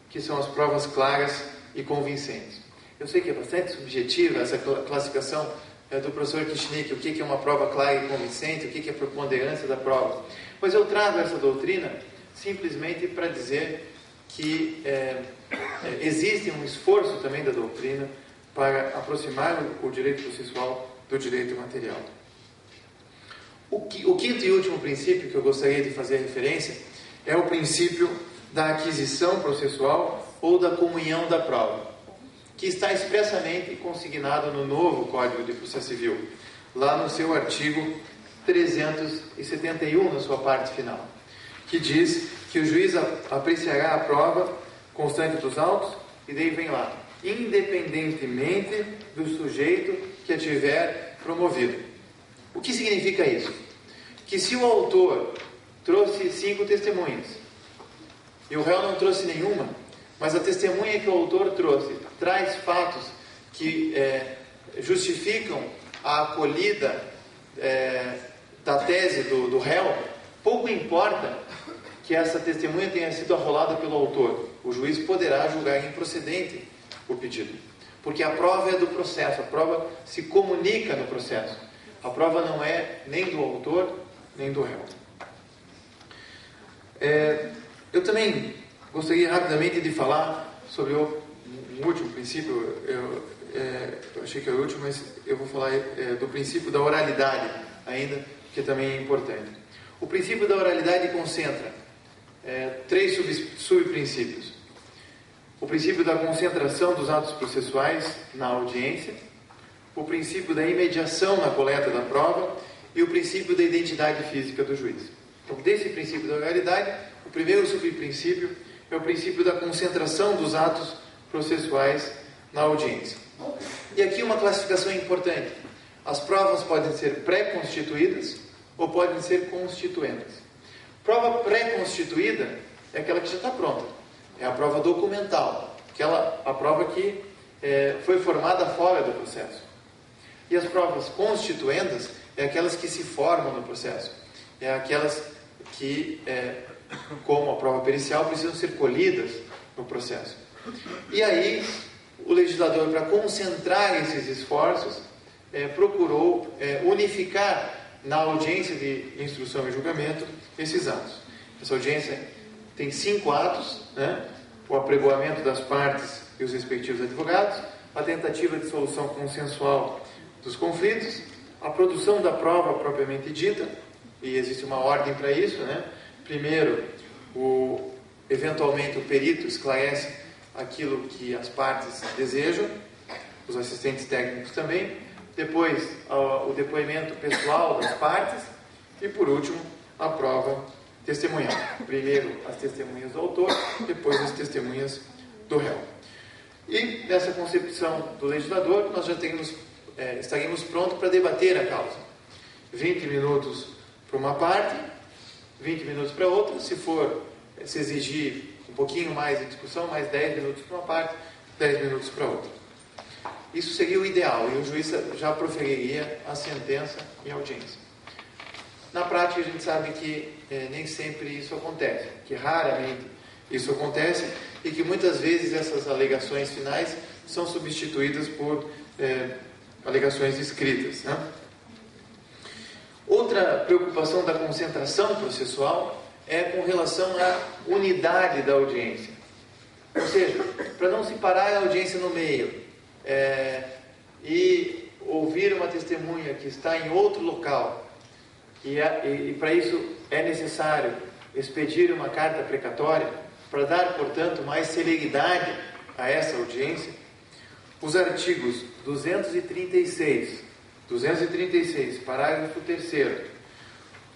que são as provas claras e convincentes. Eu sei que é bastante subjetiva essa classificação do professor Kishnik, o que é uma prova clara e convincente, o que é a preponderância da prova. Mas eu trago essa doutrina simplesmente para dizer que existe um esforço também da doutrina para aproximar o direito processual do direito material. O quinto e último princípio que eu gostaria de fazer referência é o princípio da aquisição processual ou da comunhão da prova, que está expressamente consignado no novo Código de Processo Civil, lá no seu artigo 371, na sua parte final, que diz que o juiz apreciará a prova constante dos autos, e daí vem lá, independentemente do sujeito que a tiver promovido. O que significa isso? Que se o autor trouxe 5 testemunhas e o réu não trouxe nenhuma, mas a testemunha que o autor trouxe traz fatos que justificam a acolhida da tese do réu, pouco importa que essa testemunha tenha sido arrolada pelo autor, o juiz poderá julgar improcedente o pedido, porque a prova é do processo, a prova se comunica no processo, a prova não é nem do autor nem do réu. Eu também gostaria rapidamente de falar sobre um último princípio. Eu achei que é o último, mas eu vou falar do princípio da oralidade ainda, que também é importante. O princípio da oralidade concentra 3 subprincípios. O princípio da concentração dos atos processuais na audiência, o princípio da imediação na coleta da prova e o princípio da identidade física do juiz. Então, desse princípio da oralidade, o primeiro subprincípio é o princípio da concentração dos atos processuais na audiência. E aqui uma classificação importante. As provas podem ser pré-constituídas ou podem ser constituendas. Prova pré-constituída é aquela que já está pronta. É a prova documental, a prova que foi formada fora do processo. E as provas constituendas é aquelas que se formam no processo. É aquelas que, como a prova pericial, precisam ser colhidas no processo. E aí, o legislador, para concentrar esses esforços, procurou unificar na audiência de instrução e julgamento esses atos. Essa audiência tem 5 atos, né? O apregoamento das partes e os respectivos advogados, a tentativa de solução consensual dos conflitos, a produção da prova propriamente dita, e existe uma ordem para isso, né? Primeiro, eventualmente o perito esclarece aquilo que as partes desejam, os assistentes técnicos também, depois o depoimento pessoal das partes e, por último, a prova testemunhal. Primeiro as testemunhas do autor, depois as testemunhas do réu. E nessa concepção do legislador, nós já estaríamos prontos para debater a causa. 20 minutos para uma parte, 20 minutos para outra. Se exigir um pouquinho mais de discussão, mais 10 minutos para uma parte, 10 minutos para outra. Isso seria o ideal, e o juiz já proferiria a sentença em audiência. Na prática, a gente sabe que nem sempre isso acontece, que raramente isso acontece, e que muitas vezes essas alegações finais são substituídas por alegações escritas, né? Outra preocupação da concentração processual é com relação à unidade da audiência. Ou seja, para não se parar a audiência no meio e ouvir uma testemunha que está em outro local, e para isso é necessário expedir uma carta precatória para dar, portanto, mais celeridade a essa audiência, os artigos 236, parágrafo 3º,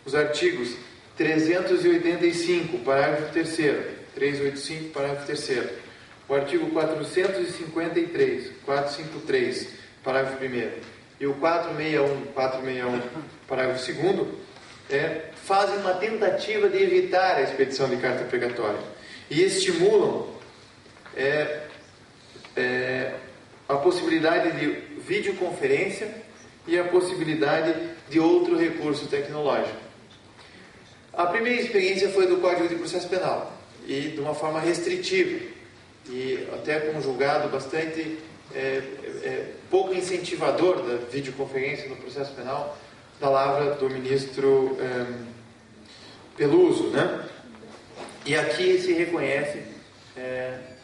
os artigos 385, parágrafo 3º, 385, parágrafo 3º, o artigo 453, parágrafo 1º, e o 461, parágrafo 2º, fazem uma tentativa de evitar a expedição de carta pregatória e estimulam a possibilidade de videoconferência e a possibilidade de outro recurso tecnológico. A primeira experiência foi do Código de Processo Penal, e de uma forma restritiva, e até com um julgado bastante pouco incentivador da videoconferência no processo penal, da lavra do ministro Peluso, né? E aqui se reconhece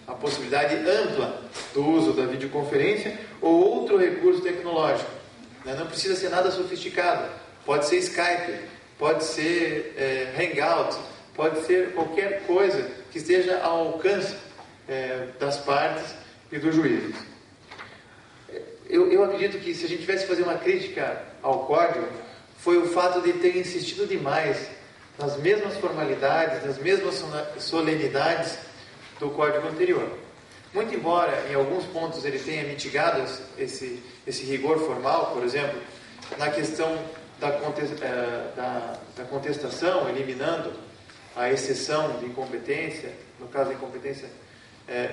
a possibilidade ampla do uso da videoconferência ou outro recurso tecnológico, né? Não precisa ser nada sofisticado, pode ser Skype, pode ser Hangout, pode ser qualquer coisa que esteja ao alcance das partes e dos juízes. Eu acredito que se a gente tivesse que fazer uma crítica ao Código, foi o fato de ter insistido demais nas mesmas formalidades, nas mesmas solenidades do Código anterior. Muito embora em alguns pontos ele tenha mitigado esse rigor formal, por exemplo, na questão da contestação, eliminando a exceção de incompetência, no caso da incompetência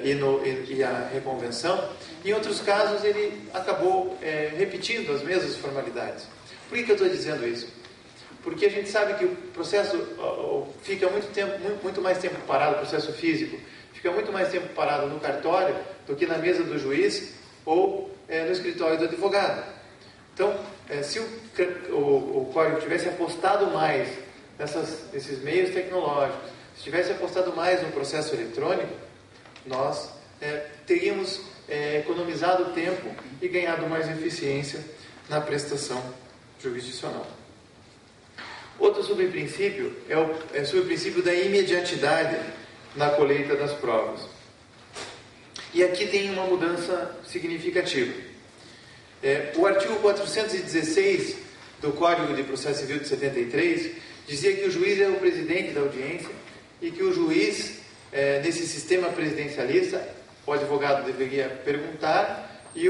e a reconvenção, em outros casos ele acabou repetindo as mesmas formalidades. Por que eu estou dizendo isso? Porque a gente sabe que o processo fica muito mais tempo parado, o processo físico, fica muito mais tempo parado no cartório do que na mesa do juiz ou no escritório do advogado. Então, se o Código tivesse apostado mais nesses meios tecnológicos, se tivesse apostado mais no processo eletrônico, nós teríamos economizado tempo e ganhado mais eficiência na prestação jurisdicional. Outro subprincípio é o subprincípio da imediatidade na colheita das provas. E aqui tem uma mudança significativa. O artigo 416 do Código de Processo Civil de 73 dizia que o juiz é o presidente da audiência e que o juiz, nesse sistema presidencialista, o advogado deveria perguntar e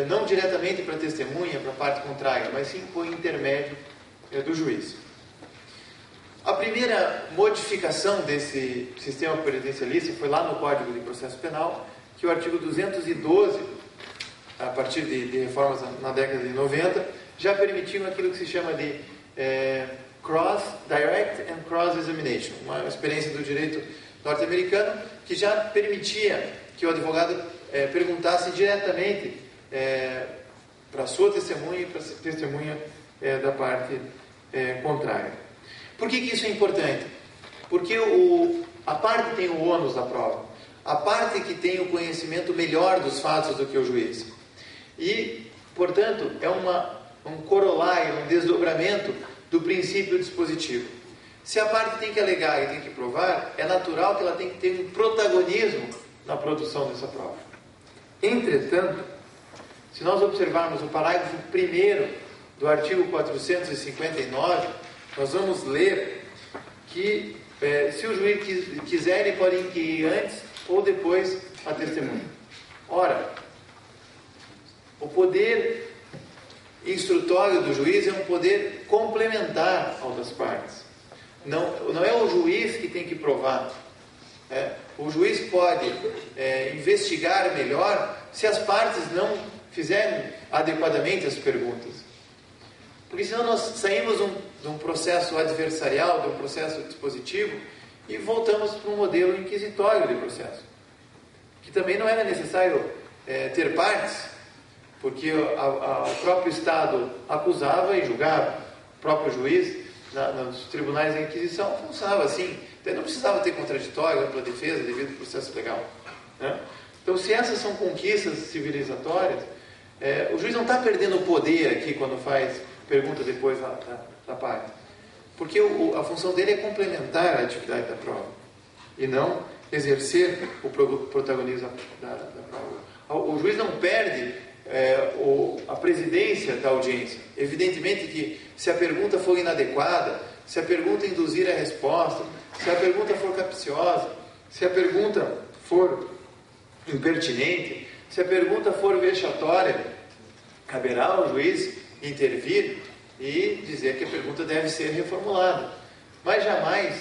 não diretamente para a testemunha, para a parte contrária, mas sim por intermédio do juiz. A primeira modificação desse sistema presidencialista foi lá no Código de Processo Penal, que o artigo 212, a partir de reformas na década de 90, já permitiam aquilo que se chama de Direct and Cross-Examination, uma experiência do direito norte-americano que já permitia que o advogado perguntasse diretamente para a sua testemunha e para a testemunha da parte contrária. Por que isso é importante? Porque a parte tem o ônus da prova, a parte que tem o conhecimento melhor dos fatos do que o juiz. E, portanto, é um corolário, um desdobramento do princípio dispositivo. Se a parte tem que alegar e tem que provar, é natural que ela tem que ter um protagonismo na produção dessa prova. Entretanto, se nós observarmos o parágrafo 1º do artigo 459, nós vamos ler que se o juiz quiser, ele pode inquirir antes ou depois a testemunha. Ora, o poder instrutório do juiz é um poder complementar ao das partes. Não é o juiz que tem que provar. O juiz pode investigar melhor se as partes não fizerem adequadamente as perguntas. Porque senão nós saímos de um processo adversarial, de um processo dispositivo, e voltamos para um modelo inquisitório de processo. Que também não era necessário ter partes, porque o próprio Estado acusava e julgava. O próprio juiz, nos tribunais da Inquisição, funcionava assim. Então não precisava ter contraditório, ampla defesa, devido ao processo legal. Né? Então, se essas são conquistas civilizatórias, o juiz não está perdendo o poder aqui quando faz pergunta depois da parte. Porque a função dele é complementar a atividade da prova e não exercer o protagonismo da prova. O juiz não perde a presidência da audiência. Evidentemente que se a pergunta for inadequada, se a pergunta induzir a resposta, se a pergunta for capciosa, se a pergunta for impertinente, se a pergunta for vexatória, caberá ao juiz intervir e dizer que a pergunta deve ser reformulada. Mas jamais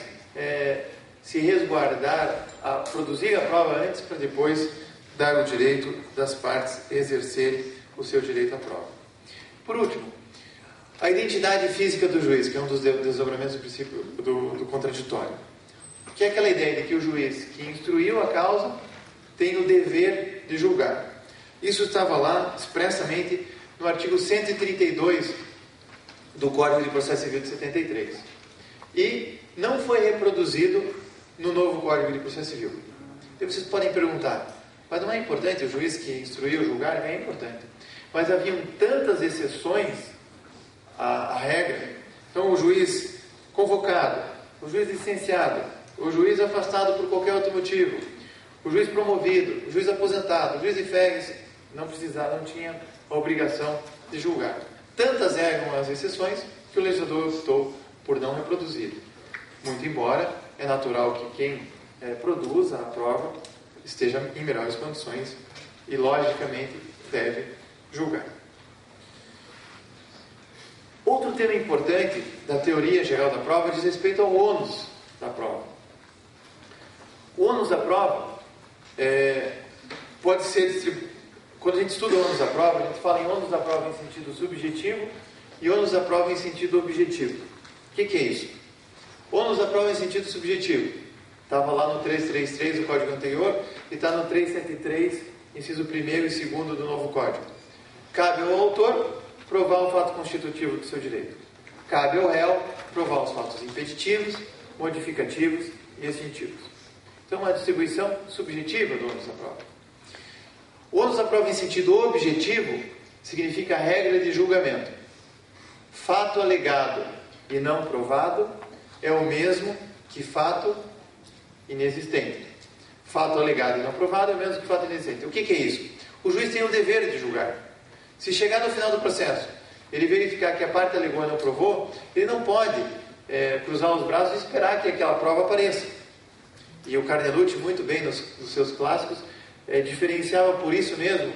se resguardar a produzir a prova antes para depois dar o direito das partes exercerem o seu direito à prova. Por último, a identidade física do juiz, que é um dos desdobramentos do princípio do contraditório, que é aquela ideia de que o juiz que instruiu a causa tem o dever de julgar. Isso estava lá expressamente no artigo 132 do Código de Processo Civil de 73 e não foi reproduzido no novo Código de Processo Civil. E vocês podem perguntar, mas não é importante o juiz que instruiu julgar? É importante. Mas haviam tantas exceções à regra. Então o juiz convocado, o juiz licenciado, o juiz afastado por qualquer outro motivo, o juiz promovido, o juiz aposentado, o juiz de férias, não tinha a obrigação de julgar. Tantas eram as exceções que o legislador optou por não reproduzir. Muito embora é natural que quem produza a prova esteja em melhores condições e, logicamente, deve julgar. Outro tema importante da teoria geral da prova diz respeito ao ônus da prova. O ônus da prova pode ser distribuído. Quando a gente estuda o ônus da prova, a gente fala em ônus da prova em sentido subjetivo e ônus da prova em sentido objetivo. O que é isso? Ônus da prova em sentido subjetivo. Estava lá no 333 do Código anterior e está no 373, inciso 1º e 2º do novo Código. Cabe ao autor provar o fato constitutivo do seu direito. Cabe ao réu provar os fatos impeditivos, modificativos e extintivos. Então, uma distribuição subjetiva do ônus da prova. O ônus da prova em sentido objetivo significa regra de julgamento. Fato alegado e não provado é o mesmo que fato inexistente. Fato alegado e não provado é o mesmo que fato inexistente. O que é isso? O juiz tem o dever de julgar. Se chegar no final do processo, ele verificar que a parte alegou e não provou, ele não pode cruzar os braços e esperar que aquela prova apareça. E o Carnelucci, muito bem nos seus clássicos, diferenciava por isso mesmo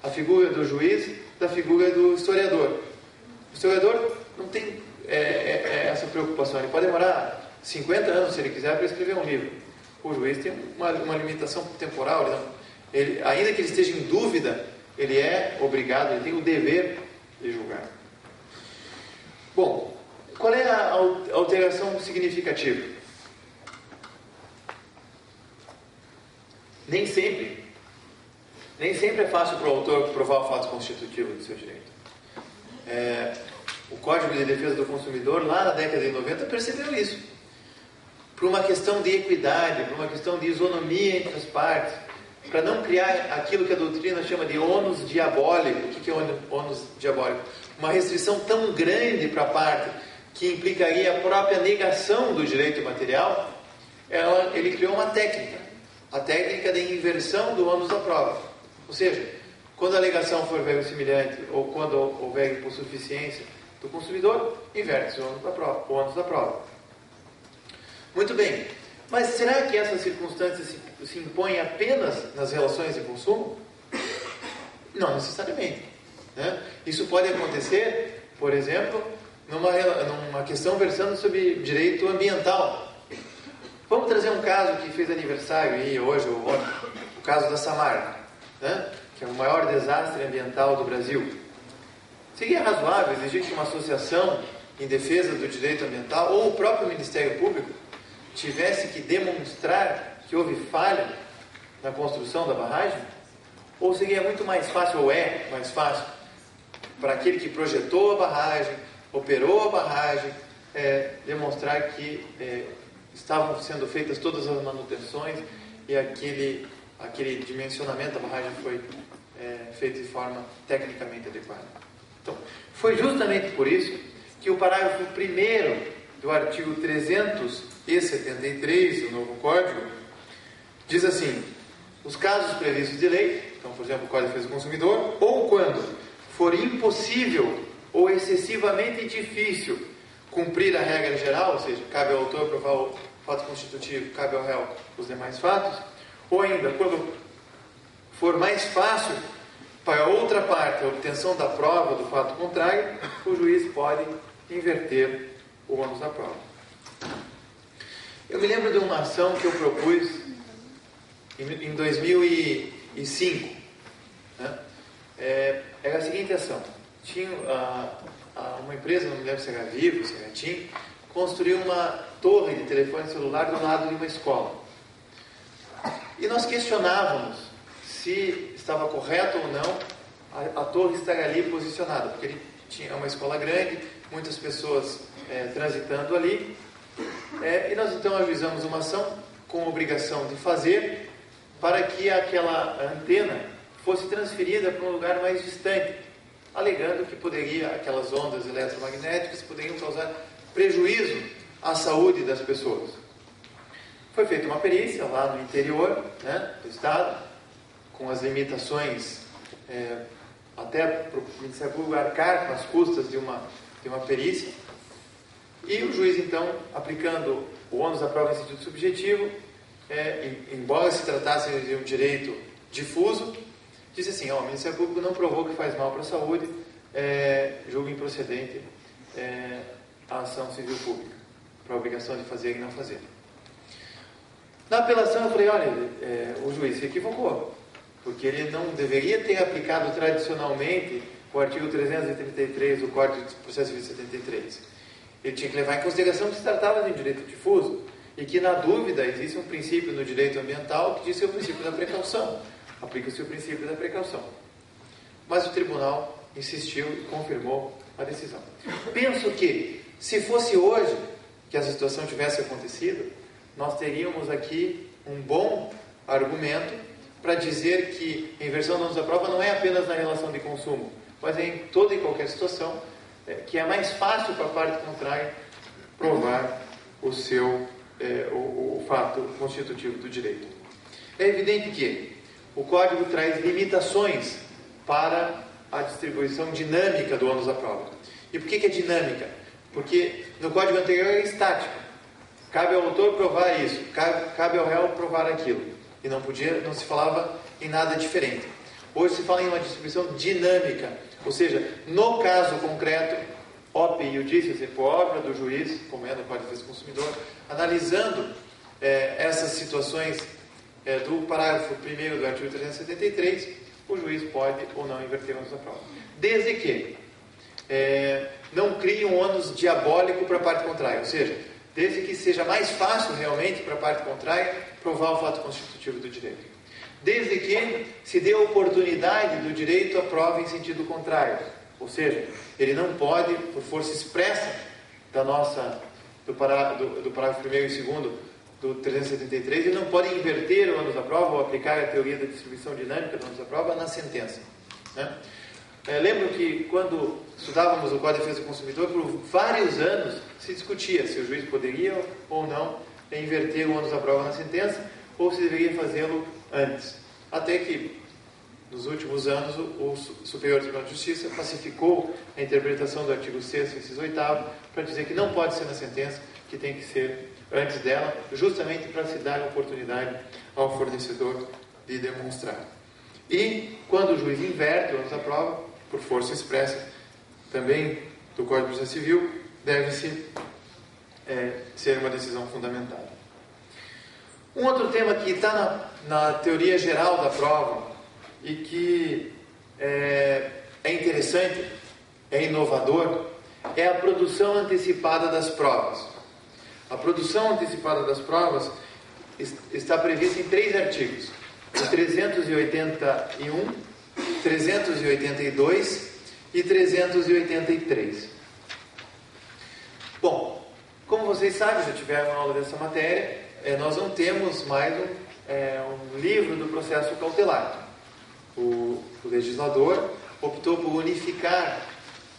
a figura do juiz da figura do historiador. O historiador não tem essa preocupação. Ele pode demorar 50 anos, se ele quiser, para escrever um livro. O juiz tem uma limitação temporal. Ainda que ele esteja em dúvida, ele é obrigado, ele tem o dever de julgar. Bom, qual é a alteração significativa? Nem sempre é fácil para o autor provar o fato constitutivo do seu direito. O Código de Defesa do Consumidor, lá na década de 90, percebeu isso. Por uma questão de equidade, por uma questão de isonomia entre as partes, para não criar aquilo que a doutrina chama de ônus diabólico. O que é ônus diabólico? Uma restrição tão grande para a parte que implicaria a própria negação do direito material, ele criou uma técnica. A técnica de inversão do ônus da prova. Ou seja, quando a alegação for verossimilhante ou quando houver hipossuficiência do consumidor, inverte-se o ônus da prova. Muito bem, mas será que essas circunstâncias se impõem apenas nas relações de consumo? Não necessariamente. Né? Isso pode acontecer, por exemplo, numa questão versando sobre direito ambiental. Vamos trazer um caso que fez aniversário aí hoje ou ontem, o caso da Samarco, né? Que é o maior desastre ambiental do Brasil. Seria razoável exigir que uma associação em defesa do direito ambiental ou o próprio Ministério Público tivesse que demonstrar que houve falha na construção da barragem? Ou seria muito mais fácil, ou é mais fácil, para aquele que projetou a barragem, operou a barragem, demonstrar que estavam sendo feitas todas as manutenções e aquele dimensionamento da barragem foi feito de forma tecnicamente adequada. Então, foi justamente por isso que o parágrafo 1º do artigo 373 do novo Código diz assim: os casos previstos de lei, então, por exemplo, o Código de Defesa do Consumidor, ou quando for impossível ou excessivamente difícil cumprir a regra geral, ou seja, cabe ao autor provar o fato constitutivo, cabe ao réu os demais fatos, ou ainda, quando for mais fácil para a outra parte a obtenção da prova do fato contrário, o juiz pode inverter o ônus da prova. Eu me lembro de uma ação que eu propus em 2005. Né? Era a seguinte ação. Tinha uma empresa, não me lembro se era Vivo, se era TIM, construiu uma torre de telefone celular do lado de uma escola. E nós questionávamos se estava correto ou não a torre estar ali posicionada, porque ele tinha uma escola grande, muitas pessoas transitando ali, e nós então ajuizamos uma ação com obrigação de fazer para que aquela antena fosse transferida para um lugar mais distante, alegando que aquelas ondas eletromagnéticas poderiam causar prejuízo à saúde das pessoas. Foi feita uma perícia lá no interior, né, do estado, com as limitações, até para o Ministério Público arcar com as custas de uma perícia, e o juiz, então, aplicando o ônus da prova em sentido subjetivo, embora se tratasse de um direito difuso, disse assim: o Ministério Público não provou que faz mal para a saúde, julga improcedente a ação civil pública, para a obrigação de fazer e não fazer. Na apelação eu falei: olha, o juiz se equivocou, porque ele não deveria ter aplicado tradicionalmente o artigo 333 do Código de Processo Civil 73. Ele tinha que levar em consideração que se tratava de um direito difuso e que, na dúvida, existe um princípio no direito ambiental que diz que é o princípio da precaução. Aplica-se o princípio da precaução. Mas o tribunal insistiu e confirmou a decisão. Penso que, se fosse hoje que a situação tivesse acontecido, nós teríamos aqui um bom argumento para dizer que a inversão do ônus da prova não é apenas na relação de consumo, mas é em toda e qualquer situação que é mais fácil para a parte contrária provar o fato constitutivo do direito. É evidente que o Código traz limitações para a distribuição dinâmica do ônus da prova. E por que é dinâmica? Porque no Código anterior é estático. Cabe ao autor provar isso, cabe ao réu provar aquilo. E não se falava em nada diferente. Hoje se fala em uma distribuição dinâmica, ou seja, no caso concreto, op iudice, por obra do juiz, como é no Código de Defesa do Consumidor, analisando essas situações do parágrafo 1º do artigo 373, o juiz pode ou não inverter o ônus da prova. Desde que não crie um ônus diabólico para a parte contrária, ou seja, desde que seja mais fácil realmente para a parte contrária provar o fato constitutivo do direito. Desde que se dê a oportunidade do direito à prova em sentido contrário, ou seja, ele não pode, por força expressa do parágrafo 1º e 2º do 373, ele não pode inverter o ônus da prova ou aplicar a teoria da distribuição dinâmica do ônus da prova na sentença. Né? Lembro que quando estudávamos o Código de Defesa do Consumidor, por vários anos se discutia se o juiz poderia ou não inverter o ônus da prova na sentença, ou se deveria fazê-lo antes. Até que, nos últimos anos, o Superior Tribunal de Justiça pacificou a interpretação do artigo 6º, inciso 8º, para dizer que não pode ser na sentença, que tem que ser antes dela, justamente para se dar a oportunidade ao fornecedor de demonstrar. E, quando o juiz inverte o ônus da prova, por força expressa, também do Código de Processo Civil, deve-se ser uma decisão fundamentada. Um outro tema que está na teoria geral da prova e que é interessante, é inovador, é a produção antecipada das provas. A produção antecipada das provas está prevista em 3 artigos: o 381, 382 e 383. Bom, como vocês sabem, já tiveram aula dessa matéria, nós não temos mais um livro do processo cautelar. O legislador optou por unificar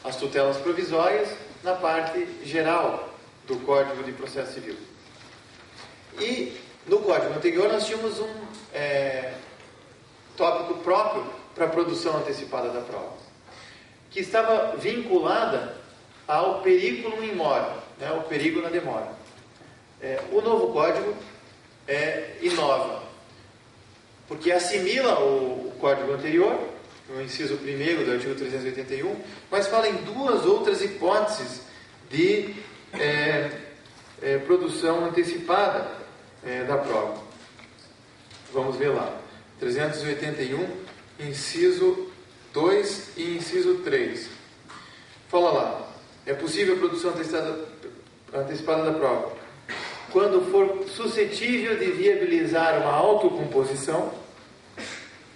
as tutelas provisórias na parte geral do Código de Processo Civil. E no Código anterior nós tínhamos um tópico próprio para a produção antecipada da prova, que estava vinculada ao periculum in mora, né, o perigo na demora. O novo código inova, porque assimila o código anterior, no inciso 1º do artigo 381, mas fala em duas outras hipóteses de produção antecipada da prova. Vamos ver lá. 381, inciso 2 e inciso 3. Fala lá. É possível a produção antecipada da prova quando for suscetível de viabilizar uma autocomposição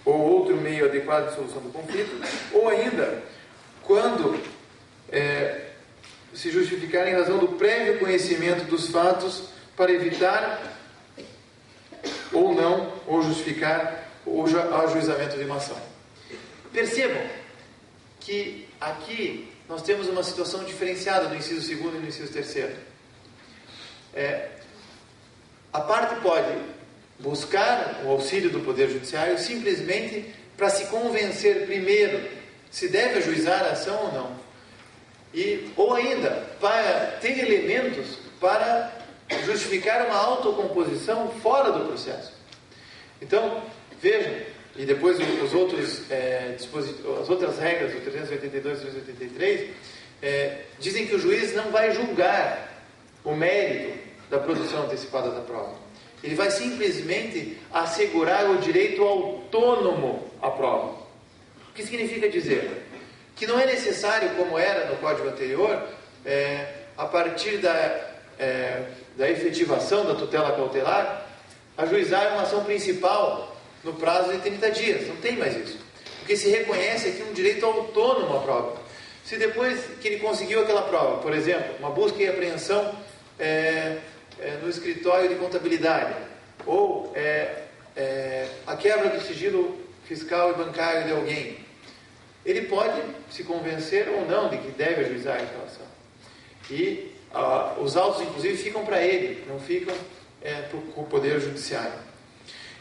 ou outro meio adequado de solução do conflito, ou ainda quando se justificar em razão do prévio conhecimento dos fatos para evitar ou não, ou justificar o ajuizamento de uma ação. Percebam que aqui nós temos uma situação diferenciada no inciso 2º e no inciso 3º. A parte pode buscar o auxílio do Poder Judiciário simplesmente para se convencer primeiro se deve ajuizar a ação ou não. Ou ainda, para ter elementos para justificar uma autocomposição fora do processo. Então, vejam, e depois as outras regras do 382 e 383 dizem que o juiz não vai julgar o mérito da produção antecipada da prova. Ele vai simplesmente assegurar o direito autônomo à prova. O que significa dizer? Que não é necessário, como era no código anterior, a partir da efetivação da tutela cautelar, ajuizar uma ação principal no prazo de 30 dias. Não tem mais isso. Porque se reconhece aqui um direito autônomo à prova. Se depois que ele conseguiu aquela prova, por exemplo, uma busca e apreensão no escritório de contabilidade, ou a quebra do sigilo fiscal e bancário de alguém, ele pode se convencer ou não de que deve ajuizar aquela ação. E os autos, inclusive, ficam para ele, não ficam para o Poder Judiciário.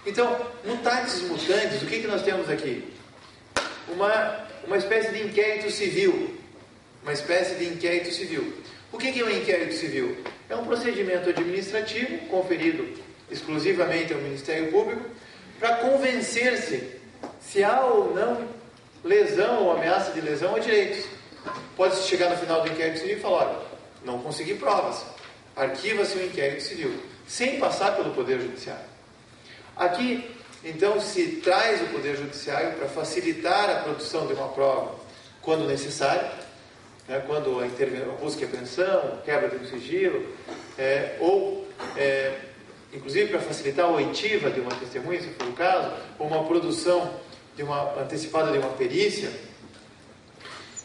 Então, mutatis mutandis, o que nós temos aqui? Uma espécie de inquérito civil. Uma espécie de inquérito civil. O que é um inquérito civil? É um procedimento administrativo conferido exclusivamente ao Ministério Público para convencer-se se há ou não lesão ou ameaça de lesão a direitos. Pode-se chegar no final do inquérito civil e falar: olha, não consegui provas, arquiva-se o inquérito civil, sem passar pelo Poder Judiciário. Aqui, então, se traz o Poder Judiciário para facilitar a produção de uma prova quando necessário, quando a busca e apreensão, quebra de um sigilo, inclusive para facilitar a oitiva de uma testemunha, se for o caso, ou uma produção antecipada de uma perícia.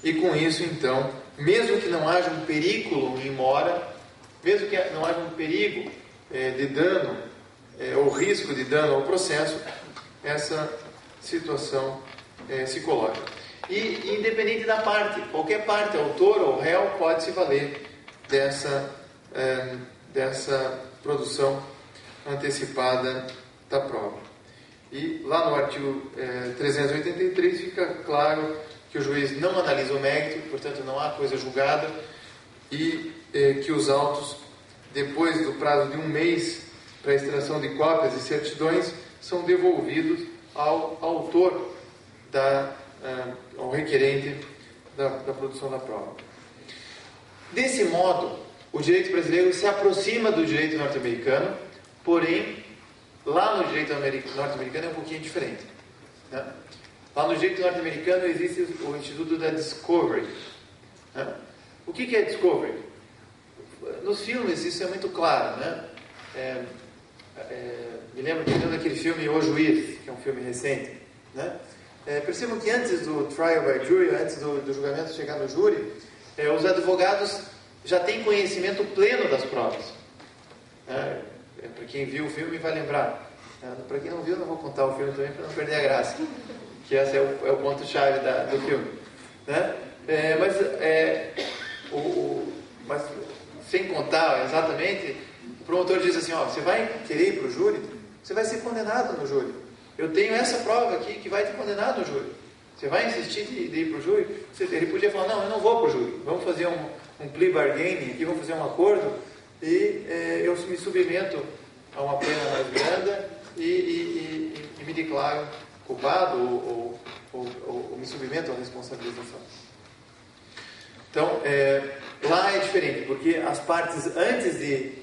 E com isso, então, mesmo que não haja um periculum in mora, mesmo que não haja um perigo de dano ou risco de dano ao processo, essa situação se coloca. E independente da parte, qualquer parte, autor ou réu, pode se valer dessa produção antecipada da prova. E lá no artigo 383 fica claro que o juiz não analisa o mérito, portanto não há coisa julgada, e que os autos, depois do prazo de 1 mês para a extração de cópias e certidões, são devolvidos ao autor, ao requerente da produção da prova. Desse modo, o direito brasileiro se aproxima do direito norte-americano, porém, lá no direito norte-americano é um pouquinho diferente. Né? Lá no direito norte-americano existe o Instituto da Discovery. Né? O que é Discovery? Nos filmes isso é muito claro. Né? Me lembro daquele filme O Juiz, que é um filme recente. Né? Percebam que antes do trial by jury, antes do julgamento chegar no júri, os advogados já têm conhecimento pleno das provas. Para quem viu o filme vai lembrar. Para quem não viu, não vou contar o filme também para não perder a graça, que esse é o ponto-chave do filme. Né? Mas sem contar exatamente, o promotor diz assim: você vai querer ir para o júri? Você vai ser condenado no júri. Eu tenho essa prova aqui que vai te condenar no júri. Você vai insistir de ir para o júri? Ele podia falar: não, eu não vou para o júri. Vamos fazer plea bargaining, aqui vamos fazer um acordo e eu me submeto a uma pena mais branda e me declaro culpado ou me submeto à responsabilização. Então, lá é diferente, porque as partes, antes de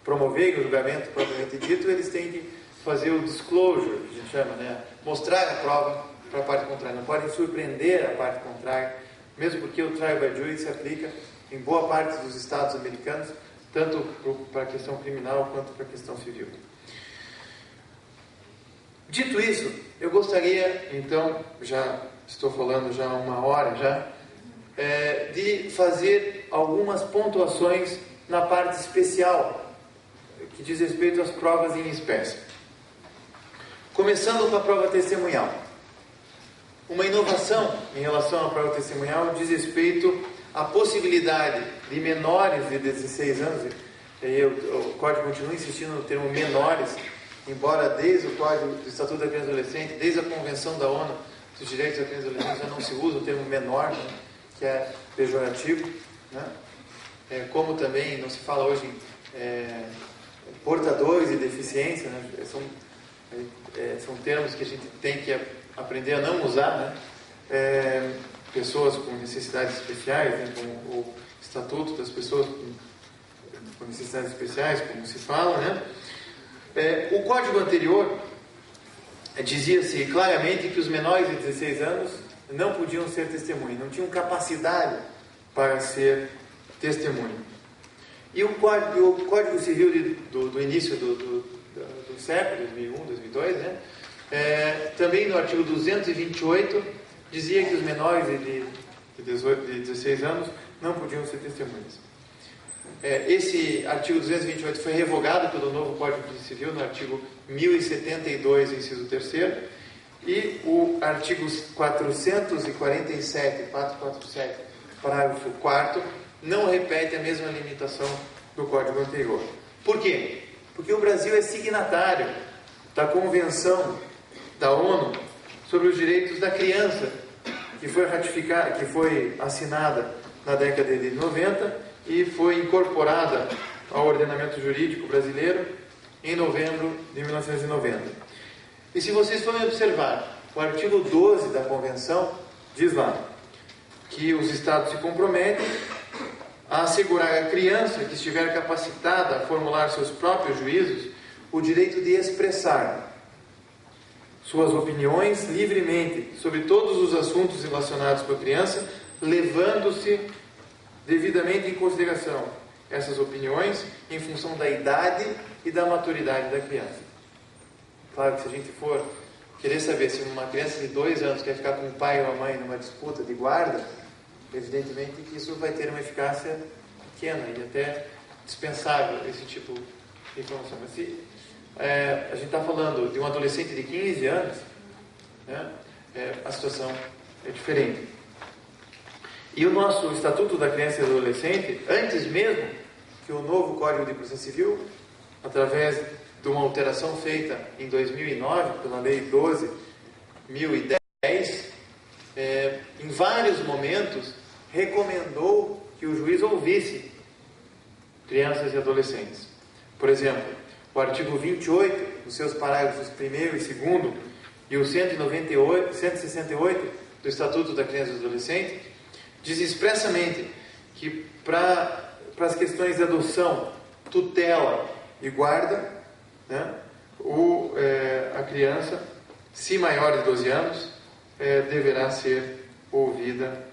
promover o julgamento propriamente dito, eles têm que fazer o disclosure, que a gente chama, né? Mostrar a prova para a parte contrária. Não podem surpreender a parte contrária, mesmo porque o trial by jury se aplica em boa parte dos estados americanos, tanto para a questão criminal quanto para a questão civil. Dito isso, eu gostaria, então, já estou falando já há 1 hora já, de fazer algumas pontuações na parte especial que diz respeito às provas em espécie. Começando com a prova testemunhal. Uma inovação em relação à prova testemunhal diz respeito à possibilidade de menores de 16 anos, e o Código continua insistindo no termo menores, embora desde o Código do Estatuto da Criança e do Adolescente, desde a Convenção da ONU dos Direitos da Criança e do Adolescente, já não se usa o termo menor, né, que é pejorativo, né? Como também não se fala hoje em portadores de deficiência, né? São termos que a gente tem que aprender a não usar, né? Pessoas com necessidades especiais, né? Como o Estatuto das Pessoas com necessidades especiais, como se fala, né? O código anterior dizia-se claramente que os menores de 16 anos não podiam ser testemunhas, não tinham capacidade para ser testemunha. E o Código Civil do início do século, 2001, 2002, né? Também no artigo 228, dizia que os menores de 16 anos não podiam ser testemunhas. Esse artigo 228 foi revogado pelo novo Código Civil no artigo 1072, inciso 3º, e o artigo 447, parágrafo 4º, não repete a mesma limitação do Código anterior. Por quê? Porque o Brasil é signatário da Convenção da ONU sobre os Direitos da Criança, que foi ratificada, que foi assinada na década de 90 e foi incorporada ao ordenamento jurídico brasileiro em novembro de 1990. E se vocês forem observar, o artigo 12 da Convenção diz lá que os Estados se comprometem a assegurar à criança que estiver capacitada a formular seus próprios juízos o direito de expressar suas opiniões livremente sobre todos os assuntos relacionados com a criança, levando-se devidamente em consideração essas opiniões em função da idade e da maturidade da criança. Claro que se a gente for querer saber se uma criança de 2 anos quer ficar com o pai ou a mãe numa disputa de guarda, evidentemente que isso vai ter uma eficácia pequena e até dispensável, esse tipo de informação. Mas se a gente está falando de um adolescente de 15 anos, né, a situação é diferente. E o nosso Estatuto da Criança e do Adolescente, antes mesmo que o novo Código de Processo Civil, através de uma alteração feita em 2009 pela Lei 12.010, em vários momentos recomendou que o juiz ouvisse crianças e adolescentes. Por exemplo, o artigo 28, os seus parágrafos 1º e 2º, e o 168 do Estatuto da Criança e do Adolescente, diz expressamente que para as questões de adoção, tutela e guarda, né, a criança, se maior de 12 anos, deverá ser ouvida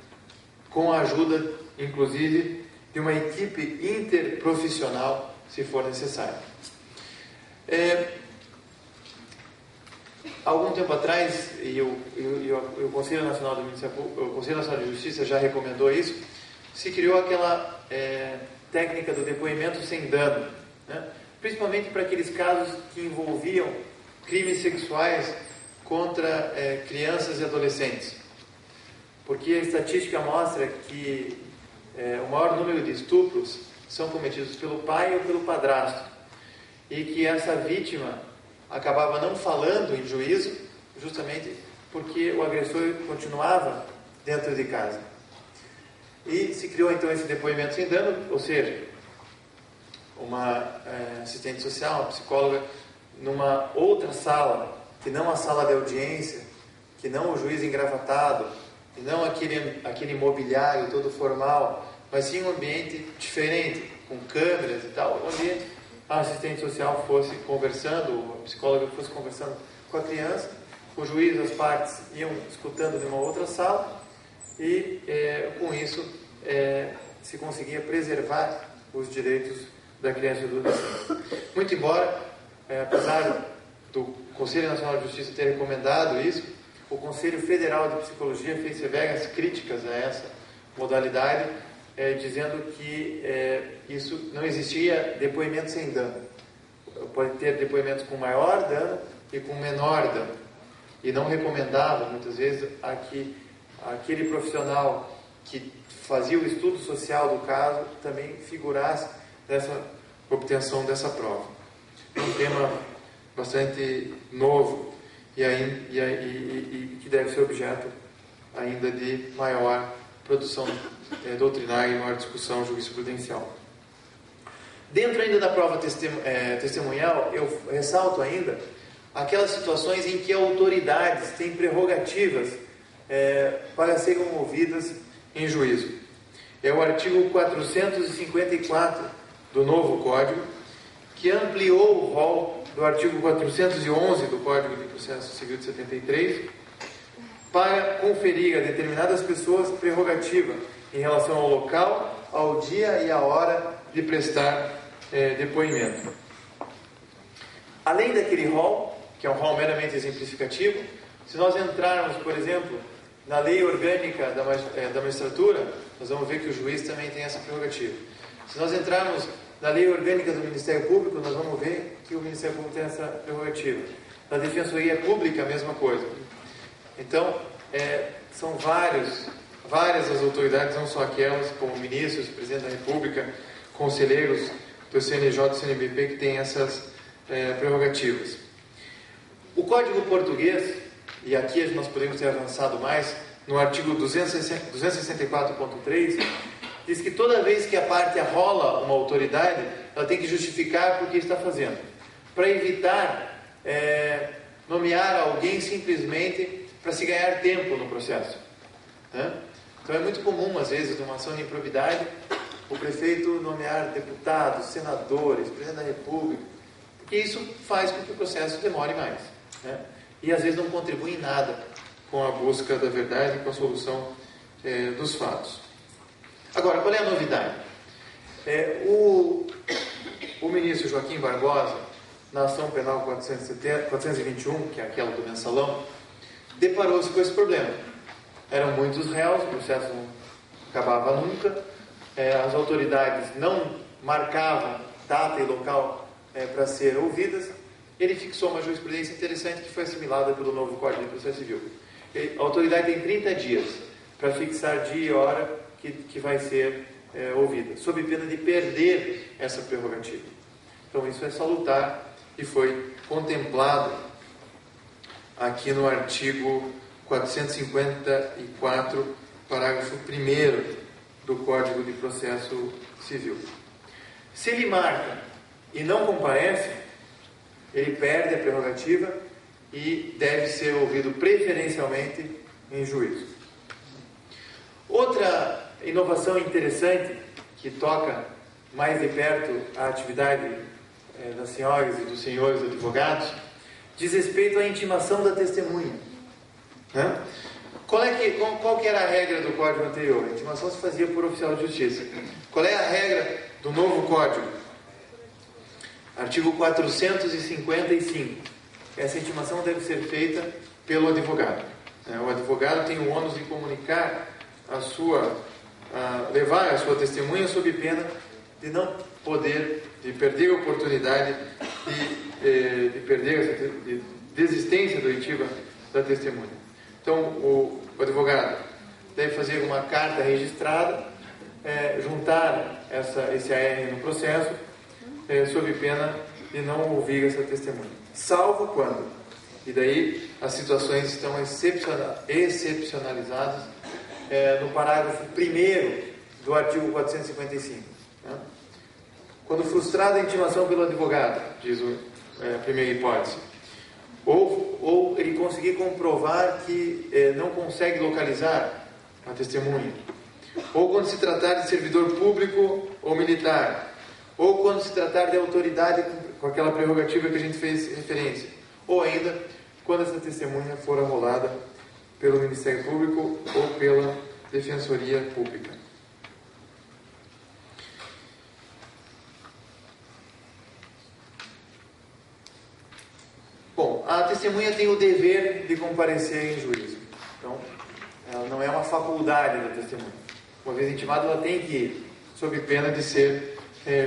com a ajuda, inclusive, de uma equipe interprofissional, se for necessário. Algum tempo atrás, o Conselho Nacional de Justiça já recomendou isso, se criou aquela técnica do depoimento sem dano, né? Principalmente para aqueles casos que envolviam crimes sexuais contra crianças e adolescentes. Porque a estatística mostra que o maior número de estupros são cometidos pelo pai ou pelo padrasto, e que essa vítima acabava não falando em juízo, justamente porque o agressor continuava dentro de casa. E se criou então esse depoimento sem dano, ou seja, uma assistente social, uma psicóloga, numa outra sala, que não a sala de audiência, que não o juiz engravatado, que não aquele mobiliário todo formal, mas sim um ambiente diferente, com câmeras e tal, onde a assistente social fosse conversando, a psicóloga fosse conversando com a criança, o juiz, as partes iam escutando de uma outra sala e com isso se conseguia preservar os direitos da criança e do adolescente. Muito embora, apesar do Conselho Nacional de Justiça ter recomendado isso, o Conselho Federal de Psicologia fez severas críticas a essa modalidade, dizendo que isso não existia depoimento sem dano. Pode ter depoimentos com maior dano e com menor dano. E não recomendava, muitas vezes, aquele profissional que fazia o estudo social do caso também figurasse nessa obtenção dessa prova. É um tema bastante novo e que deve ser objeto ainda de maior produção doutrinária e maior discussão jurisprudencial. Dentro ainda da prova testemunhal, eu ressalto ainda aquelas situações em que autoridades têm prerrogativas para serem ouvidas em juízo. É o artigo 454 do novo Código, que ampliou o rol do artigo 411 do Código de Processo Civil de 73 para conferir a determinadas pessoas prerrogativa em relação ao local, ao dia e à hora de prestar depoimento. Além daquele rol, que é um rol meramente exemplificativo, se nós entrarmos, por exemplo, na lei orgânica da magistratura, nós vamos ver que o juiz também tem essa prerrogativa. Se nós entrarmos na lei orgânica do Ministério Público, nós vamos ver que o Ministério Público tem essa prerrogativa. Na Defensoria Pública, a mesma coisa. Então, são várias as autoridades, não só aquelas, como ministros, presidente da República, conselheiros do CNJ e CNBP, que têm essas prerrogativas. O Código Português, e aqui nós podemos ter avançado mais, no artigo 264.3, diz que toda vez que a parte arrola uma autoridade, ela tem que justificar por que está fazendo, para evitar nomear alguém simplesmente para se ganhar tempo no processo. Então é muito comum, às vezes, numa ação de improbidade, o prefeito nomear deputados, senadores, presidente da República, porque isso faz com que o processo demore mais. E às vezes não contribui em nada com a busca da verdade e com a solução dos fatos. Agora, qual é a novidade? O ministro Joaquim Barbosa, na ação penal 421, que é aquela do mensalão, deparou-se com esse problema. Eram muitos réus, o processo não acabava nunca, as autoridades não marcavam data e local para ser ouvidas. Ele fixou uma jurisprudência interessante que foi assimilada pelo novo Código de Processo Civil. A autoridade tem 30 dias para fixar dia e hora que vai ser ouvida, sob pena de perder essa prerrogativa. Então isso é salutar e foi contemplado aqui no artigo 454, parágrafo 1º do Código de Processo Civil. Se ele marca e não comparece, ele perde a prerrogativa e deve ser ouvido preferencialmente em juízo. Outra inovação interessante que toca mais de perto a atividade das senhoras e dos senhores advogados diz respeito à intimação da testemunha. Qual que era a regra do Código anterior? A intimação se fazia por oficial de justiça. Qual é a regra do novo Código? Artigo 455. Essa intimação deve ser feita pelo advogado. O advogado tem o ônus de comunicar levar a sua testemunha sob pena de não poder, de perder a oportunidade de desistência doitiva da testemunha. Então, o advogado deve fazer uma carta registrada, juntar esse AR no processo, sob pena de não ouvir essa testemunha. Salvo quando, e daí as situações estão excepcionalizadas no parágrafo 1º do artigo 455. Né? Quando frustrada a intimação pelo advogado, diz a primeira hipótese, ou ele conseguir comprovar que não consegue localizar a testemunha, ou quando se tratar de servidor público ou militar, ou quando se tratar de autoridade com aquela prerrogativa que a gente fez referência, ou ainda quando essa testemunha for arrolada pelo Ministério Público ou pela Defensoria Pública. Bom, a testemunha tem o dever de comparecer em juízo. Então, ela não é uma faculdade da testemunha. Uma vez intimada, ela tem que ir, sob pena de ser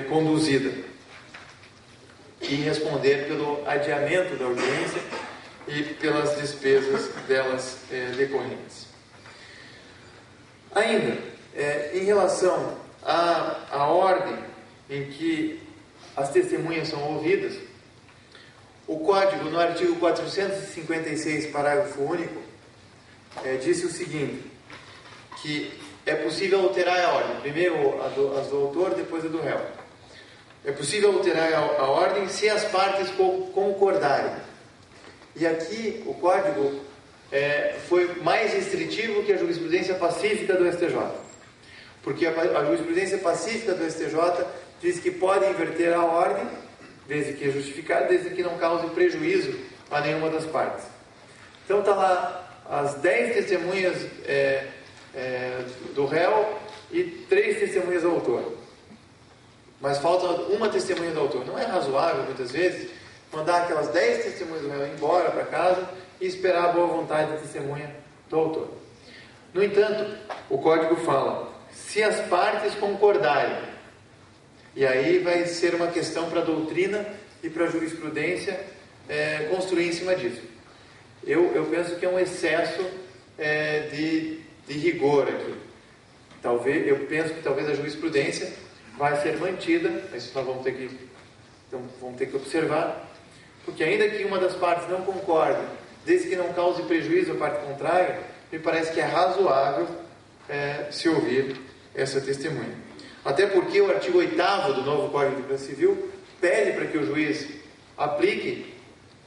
conduzida e responder pelo adiamento da audiência e pelas despesas delas decorrentes. Ainda, em relação à ordem em que as testemunhas são ouvidas, o Código, no artigo 456, parágrafo único, disse o seguinte, que é possível alterar a ordem, primeiro a do autor, depois a do réu. É possível alterar a ordem se as partes concordarem. E aqui o Código foi mais restritivo que a jurisprudência pacífica do STJ. Porque a jurisprudência pacífica do STJ diz que pode inverter a ordem, desde que é justificado, desde que não cause prejuízo a nenhuma das partes. Então está lá as 10 testemunhas do réu e 3 testemunhas do autor. Mas falta uma testemunha do autor. Não é razoável, muitas vezes, mandar aquelas 10 testemunhas do réu embora para casa e esperar a boa vontade da testemunha do autor. No entanto, o Código fala, se as partes concordarem, e aí vai ser uma questão para a doutrina e para a jurisprudência construir em cima disso. Eu penso que é um excesso de rigor aqui. Eu penso que talvez a jurisprudência vai ser mantida, mas isso nós vamos ter que observar, porque ainda que uma das partes não concorde, desde que não cause prejuízo à parte contrária, me parece que é razoável se ouvir essa testemunha. Até porque o artigo 8º do novo Código de Processo Civil pede para que o juiz aplique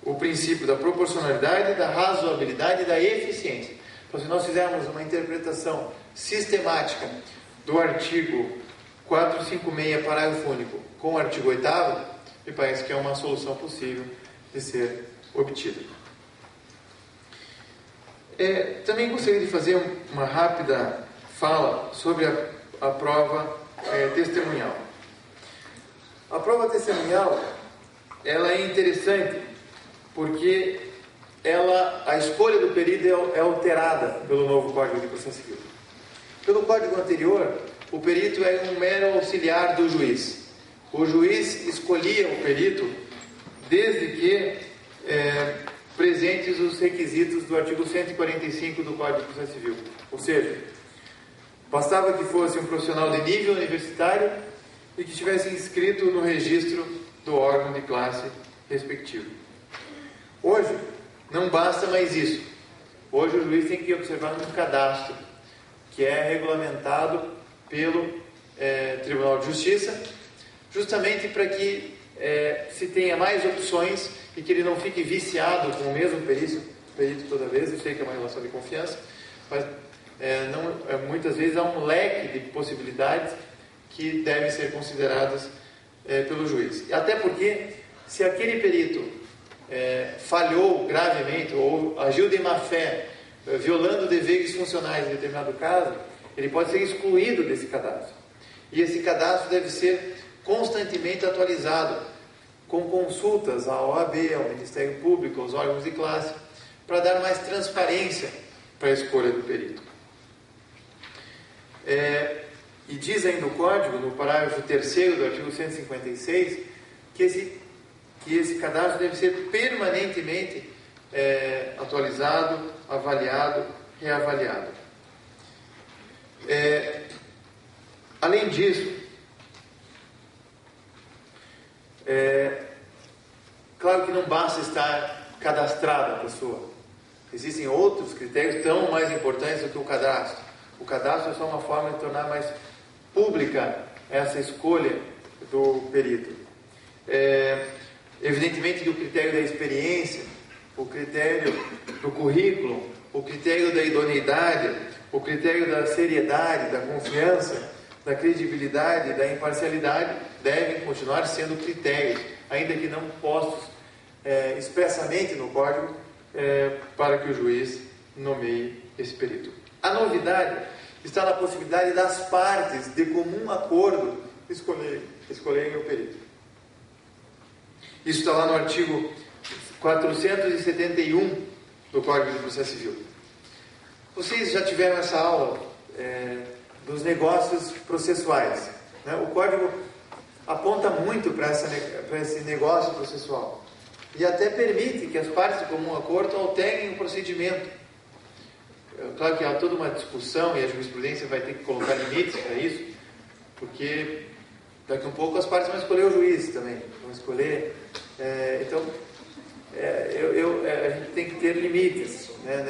o princípio da proporcionalidade, da razoabilidade e da eficiência. Então, se nós fizermos uma interpretação sistemática do artigo 456, parágrafo único, com o artigo 8º, me parece que é uma solução possível de ser obtida. Também gostaria de fazer uma rápida fala sobre a prova testemunhal. A prova testemunhal, ela é interessante porque a escolha do perito é alterada pelo novo Código de Processo Civil. Pelo Código anterior, o perito era um mero auxiliar do juiz. O juiz escolhia o perito desde que presentes os requisitos do artigo 145 do Código de Processo Civil. Ou seja, bastava que fosse um profissional de nível universitário e que estivesse inscrito no registro do órgão de classe respectivo. Hoje, não basta mais isso. Hoje o juiz tem que observar um cadastro que é regulamentado pelo Tribunal de Justiça, justamente para que se tenha mais opções e que ele não fique viciado com o mesmo perito toda vez. Eu sei que é uma relação de confiança, mas muitas vezes há um leque de possibilidades que devem ser consideradas pelo juiz. Até porque, se aquele perito falhou gravemente ou agiu de má fé, violando deveres funcionais em determinado caso, ele pode ser excluído desse cadastro. E esse cadastro deve ser constantemente atualizado, com consultas à OAB, ao Ministério Público, aos órgãos de classe, para dar mais transparência para a escolha do perito. E diz ainda o Código, no parágrafo 3º do artigo 156, que esse cadastro deve ser permanentemente atualizado, avaliado, reavaliado. Além disso, claro que não basta estar cadastrada a pessoa. Existem outros critérios tão mais importantes do que o cadastro. O cadastro é só uma forma de tornar mais pública essa escolha do perito. Evidentemente que o critério da experiência, o critério do currículo, o critério da idoneidade, o critério da seriedade, da confiança, da credibilidade, da imparcialidade devem continuar sendo critérios, ainda que não postos expressamente no código, para que o juiz nomeie esse perito. A novidade está na possibilidade das partes, de comum acordo, escolherem o perito. Isso está lá no artigo 471 do Código de Processo Civil. Vocês já tiveram essa aula dos negócios processuais, né? O Código aponta muito para esse negócio processual e até permite que as partes de comum acordo alterem o procedimento. Claro que há toda uma discussão e a jurisprudência vai ter que colocar limites para isso, porque daqui a um pouco as partes vão escolher o juiz também, vão escolher. Então, a gente tem que ter limites, né,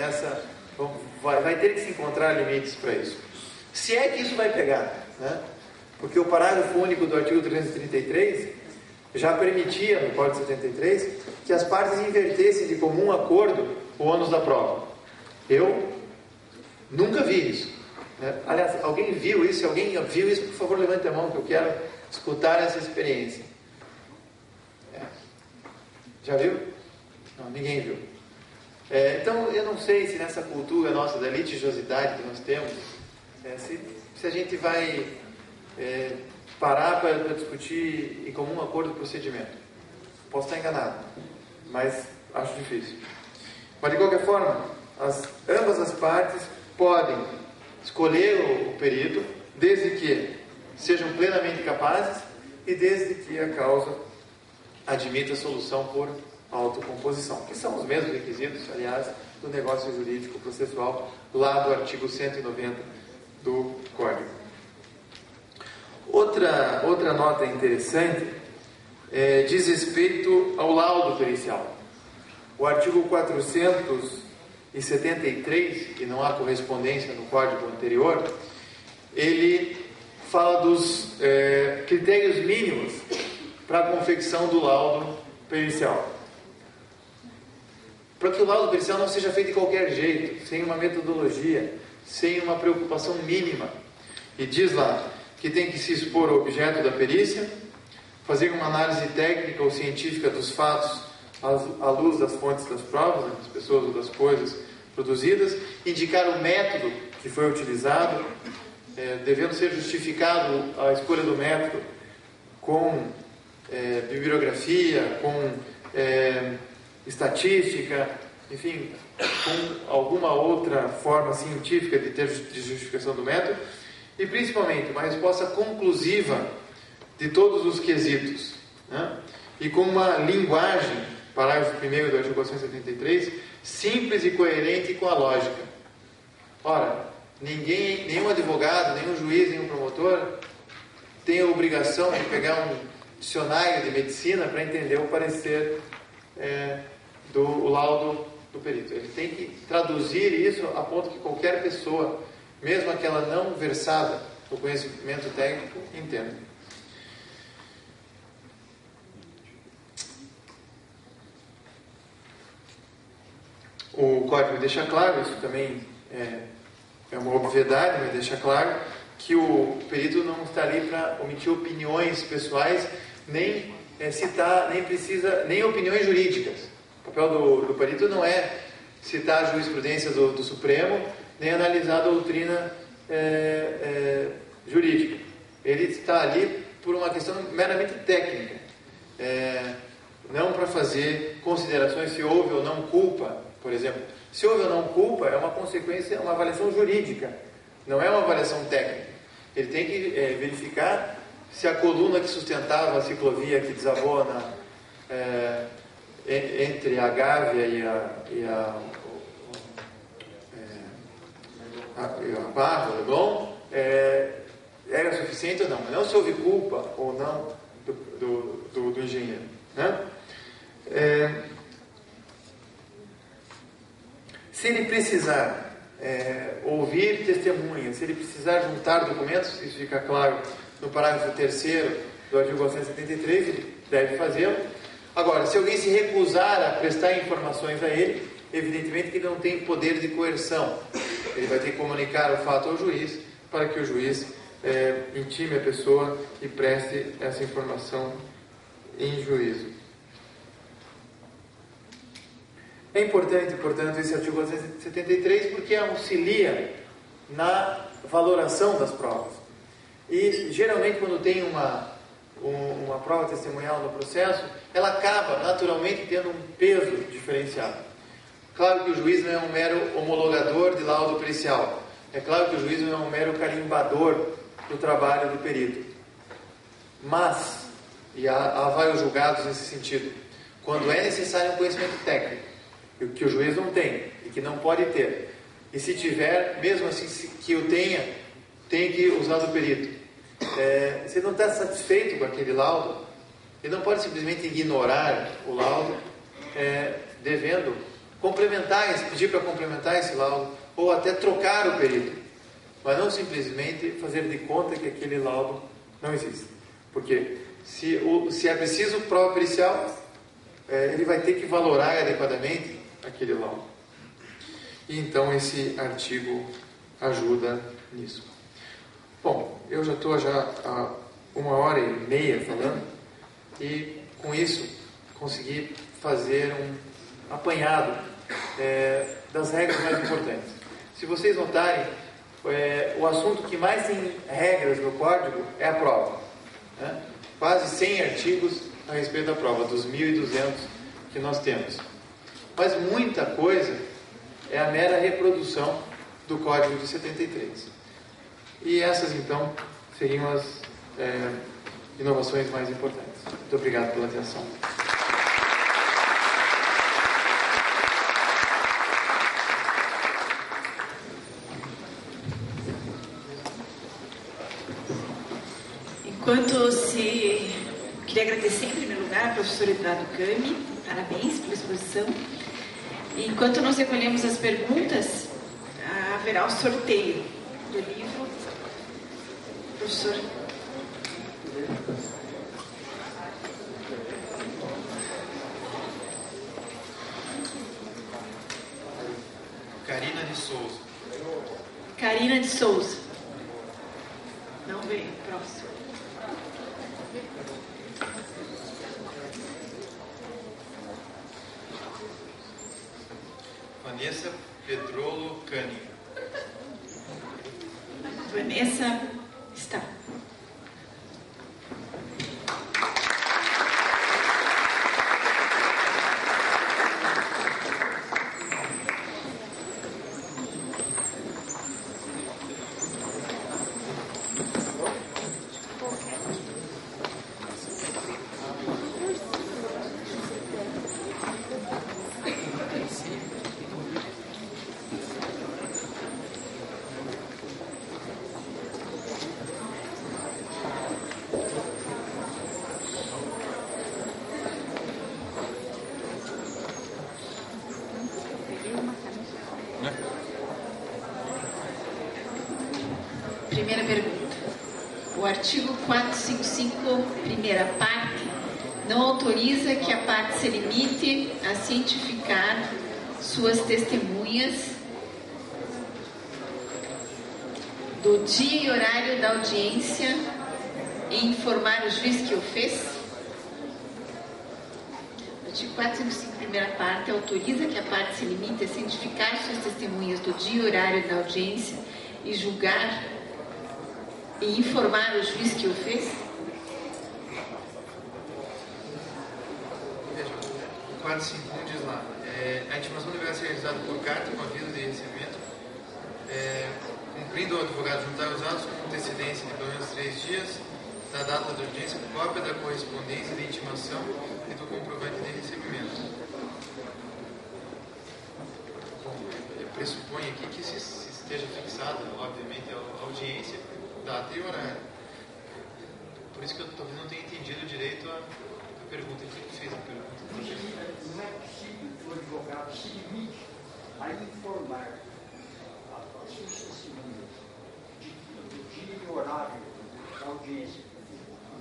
vai ter que se encontrar limites para isso. Se é que isso vai pegar, né? Porque o parágrafo único do artigo 333 já permitia, no Código 73, que as partes invertessem de comum acordo o ônus da prova. Eu nunca vi isso, né? Aliás, alguém viu isso? Se alguém viu isso, por favor, levante a mão, que eu quero escutar essa experiência. Já viu? Não, ninguém viu. Então, eu não sei se nessa cultura nossa da litigiosidade que nós temos, se a gente vai parar para discutir em comum acordo o procedimento. Posso estar enganado, mas acho difícil. Mas, de qualquer forma, ambas as partes podem escolher o perito, desde que sejam plenamente capazes e desde que a causa admita a solução por autocomposição, que são os mesmos requisitos, aliás, do negócio jurídico processual, lá do artigo 190 do Código. Outra nota interessante diz respeito ao laudo pericial. O artigo 473, que não há correspondência no Código anterior, ele fala dos critérios mínimos para a confecção do laudo pericial. Para que o laudo pericial não seja feito de qualquer jeito, sem uma metodologia, sem uma preocupação mínima. E diz lá que tem que se expor ao objeto da perícia, fazer uma análise técnica ou científica dos fatos à luz das fontes das provas, das pessoas ou das coisas produzidas, indicar o método que foi utilizado, devendo ser justificado a escolha do método com bibliografia, com estatística, enfim, com alguma outra forma científica de justificação do método, e principalmente uma resposta conclusiva de todos os quesitos, né? E com uma linguagem, parágrafo 1º do artigo 473, simples e coerente com a lógica. Ora, nenhum advogado, nenhum juiz, nenhum promotor tem a obrigação de pegar um dicionário de medicina para entender o parecer do laudo do perito. Ele tem que traduzir isso a ponto que qualquer pessoa, mesmo aquela não versada no conhecimento técnico, entenda. O Código deixa claro, isso também é uma obviedade, mas deixa claro que o perito não está ali para omitir opiniões pessoais, nem citar, nem opiniões jurídicas. O papel do perito não é citar a jurisprudência do Supremo, nem analisar a doutrina jurídica. Ele está ali por uma questão meramente técnica, não para fazer considerações se houve ou não culpa, por exemplo. Se houve ou não culpa é uma consequência, uma avaliação jurídica, não é uma avaliação técnica. Ele tem que verificar se a coluna que sustentava a ciclovia que desabou entre a Gávea e a Barra, o Leblon, era suficiente ou não. Não se houve culpa ou não do engenheiro, né? Se ele precisar ouvir testemunhas, se ele precisar juntar documentos, isso fica claro no parágrafo 3º do artigo 473, ele deve fazê-lo. Agora, se alguém se recusar a prestar informações a ele, evidentemente que ele não tem poder de coerção. Ele vai ter que comunicar o fato ao juiz, para que o juiz intime a pessoa e preste essa informação em juízo. É importante, portanto, esse artigo 473, porque auxilia na valoração das provas. E, geralmente, quando tem uma prova testemunhal no processo, ela acaba, naturalmente, tendo um peso diferenciado. Claro que o juiz não é um mero homologador de laudo pericial. É claro que o juiz não é um mero carimbador do trabalho do perito. Mas, e há vários julgados nesse sentido, quando é necessário um conhecimento técnico, que o juiz não tem e que não pode ter, e se tiver, mesmo assim que eu tenha, tem que usar do perito. Se não está satisfeito com aquele laudo, ele não pode simplesmente ignorar o laudo, devendo pedir para complementar esse laudo, ou até trocar o perito, mas não simplesmente fazer de conta que aquele laudo não existe. Porque se é preciso prova pericial, ele vai ter que valorar adequadamente aquele laudo. E então esse artigo ajuda nisso. Bom, eu já estou há 1h30 falando, e com isso consegui fazer um apanhado das regras mais importantes. Se vocês notarem, o assunto que mais tem regras no código é a prova, né? Quase 100 artigos a respeito da prova, dos 1.200 que nós temos. Mas muita coisa é a mera reprodução do Código de 73. E essas, então, seriam as inovações mais importantes. Muito obrigado pela atenção. Queria agradecer em primeiro lugar ao professor Eduardo Cami, parabéns pela exposição. Enquanto nós recolhemos as perguntas, haverá o sorteio do livro. Professor. Carina de Souza. Carina de Souza. Não veio. Próximo. Vanessa Pedrolo Cani. Vanessa está. Primeira pergunta. O artigo 455, primeira parte, não autoriza que a parte se limite a cientificar suas testemunhas do dia e horário da audiência e informar o juiz que o fez? O artigo 455, primeira parte, autoriza que a parte se limite a cientificar suas testemunhas do dia e horário da audiência e julgar e informar o juiz que o fez? Veja, o 451 diz lá, a intimação deverá ser realizada por carta com aviso de recebimento, cumprindo o advogado juntar os atos com antecedência de pelo menos 3 dias da data da audiência, cópia da correspondência de intimação e do comprovante de recebimento. Bom, pressupõe aqui que se esteja fixada, obviamente, a audiência, data e horário. Por isso que eu talvez não tenha entendido direito a pergunta. Quem que fez a pergunta? Não é possível que o advogado se limite a informar a dia e horário da audiência, e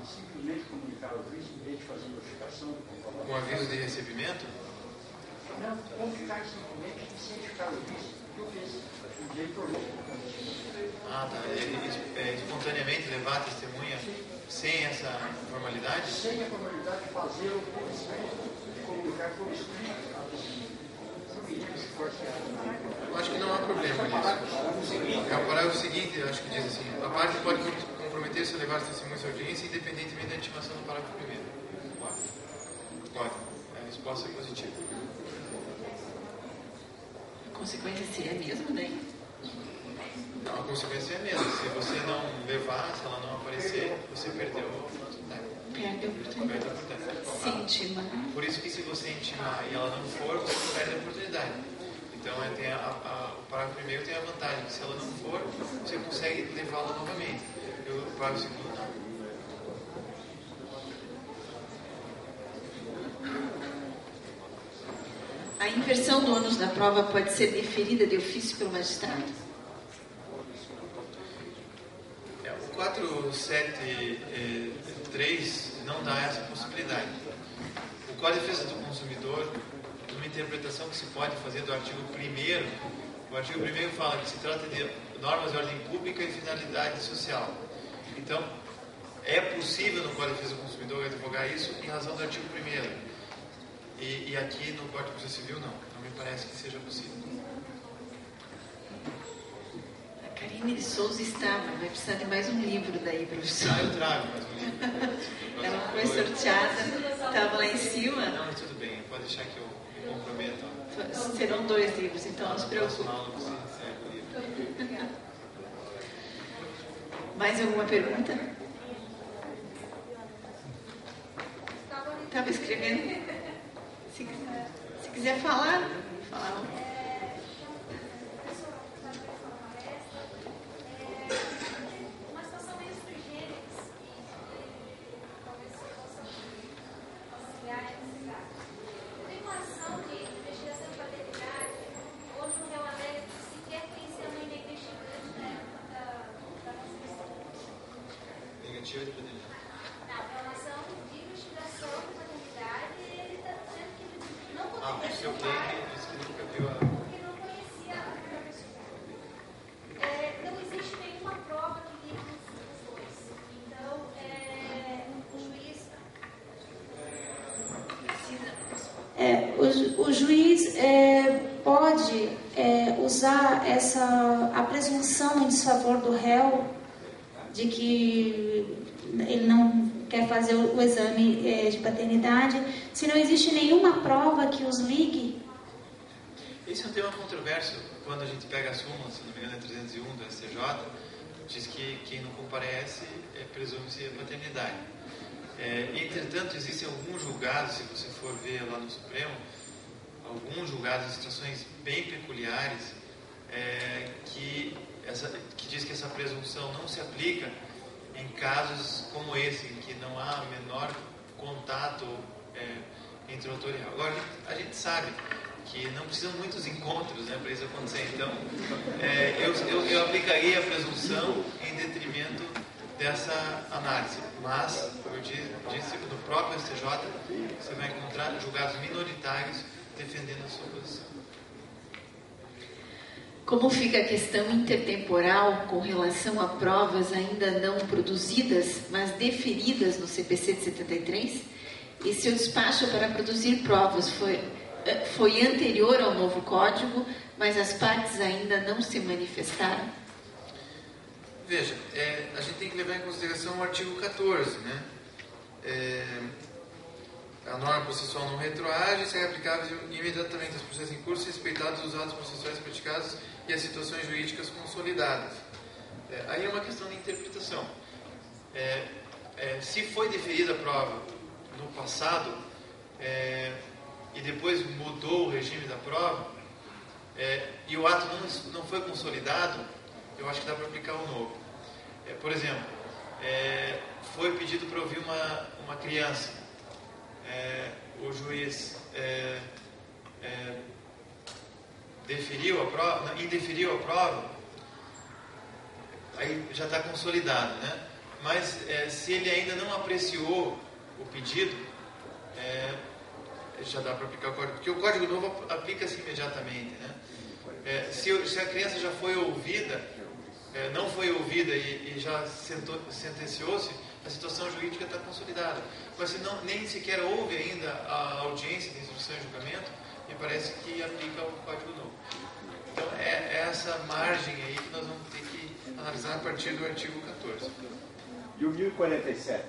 simplesmente comunicar ao juiz, em vez de fazer notificação do comprovante. Com aviso de recebimento? Não, comunicar simplesmente e cientificar o juiz que o fez. O diretor não. Ah, tá. Espontaneamente levar a testemunha sem essa formalidade? Sem a formalidade de fazer o por escrito e comunicar por escrito a testemunha. Eu acho que não há problema nisso. É o parágrafo seguinte, acho que diz assim: a parte pode comprometer-se a levar as testemunhas à audiência, independentemente da intimação do parágrafo primeiro. Pode. A resposta é positiva. A consequência seria a mesma daí? Não, a consequência é a mesma. Se você não levar, se ela não aparecer, você perdeu a oportunidade. Perde a oportunidade. Se intima. Por isso que se você intimar e ela não for, você perde a oportunidade. Então tem o parágrafo primeiro tem a vantagem que se ela não for, você consegue levá-la novamente. E o parágrafo segundo não. A inversão do ônus da prova pode ser deferida de ofício pelo magistrado? O 473 não dá essa possibilidade. O Código de Defesa do Consumidor, uma interpretação que se pode fazer do artigo 1º, o artigo 1º fala que se trata de normas de ordem pública e finalidade social. Então, é possível no Código de Defesa do Consumidor advogar isso em razão do artigo 1º. E aqui no Código de Processo Civil não me parece que seja possível. A Karine de Souza estava, vai precisar de mais um livro daí, professor. Eu trago mais um livro. Ela foi sorteada, estava lá em cima. Não, mas tudo bem, pode deixar que eu me comprometo. Serão 2 livros, então não se preocupe. Mais alguma pergunta? Estava escrevendo? Se quiser falar, fala. Uma situação meio sui generis, talvez você possa auxiliar nesse caso. Tem uma ação de investigação de paternidade, onde o réu alega que sequer conhecia a mãe negligente na época da concepção. Negativa de paternidade. Não, é uma ação de investigação de paternidade e ele está dizendo que não conhece o pai, porque não conhecia a primeira pessoa. Não existe nenhuma prova que ligue os dois. Então, o juiz precisa. O juiz pode usar a presunção em desfavor do réu de que ele não quer fazer o exame de paternidade, se não existe nenhuma prova que os ligue. Esse é um tema controverso. Quando a gente pega a súmula, se não me engano é 301 do STJ, diz que quem não comparece presume-se a paternidade. Entretanto, existem alguns julgados, se você for ver lá no Supremo, alguns julgados em situações bem peculiares, que diz que essa presunção não se aplica em casos como esse, em que não há menor contato entre o autor e o réu. Agora, a gente sabe que não precisam muitos encontros para isso acontecer. Então, eu aplicaria a presunção em detrimento dessa análise. Mas, como eu disse, no próprio STJ, você vai encontrar julgados minoritários defendendo a sua posição. Como fica a questão intertemporal com relação a provas ainda não produzidas, mas deferidas no CPC de 73? E seu despacho para produzir provas foi anterior ao novo código, mas as partes ainda não se manifestaram? Veja, a gente tem que levar em consideração o artigo 14, né? A norma processual não retroage e será aplicável imediatamente aos processos em curso, respeitados os atos processuais praticados e as situações jurídicas consolidadas. Aí é uma questão de interpretação. Se foi deferida a prova no passado e depois mudou o regime da prova e o ato não foi consolidado, eu acho que dá para aplicar o novo. Por exemplo, foi pedido para ouvir uma criança. O juiz indeferiu a prova, aí já está consolidado, né? Mas se ele ainda não apreciou o pedido, já dá para aplicar o código, porque o código novo aplica-se imediatamente, né? Se a criança já foi ouvida, não foi ouvida e já sentenciou-se, a situação jurídica está consolidada. Mas se nem sequer houve ainda a audiência de instrução e julgamento, me parece que aplica o código novo. Então é essa margem aí que nós vamos ter que analisar a partir do artigo 14. E o 1047?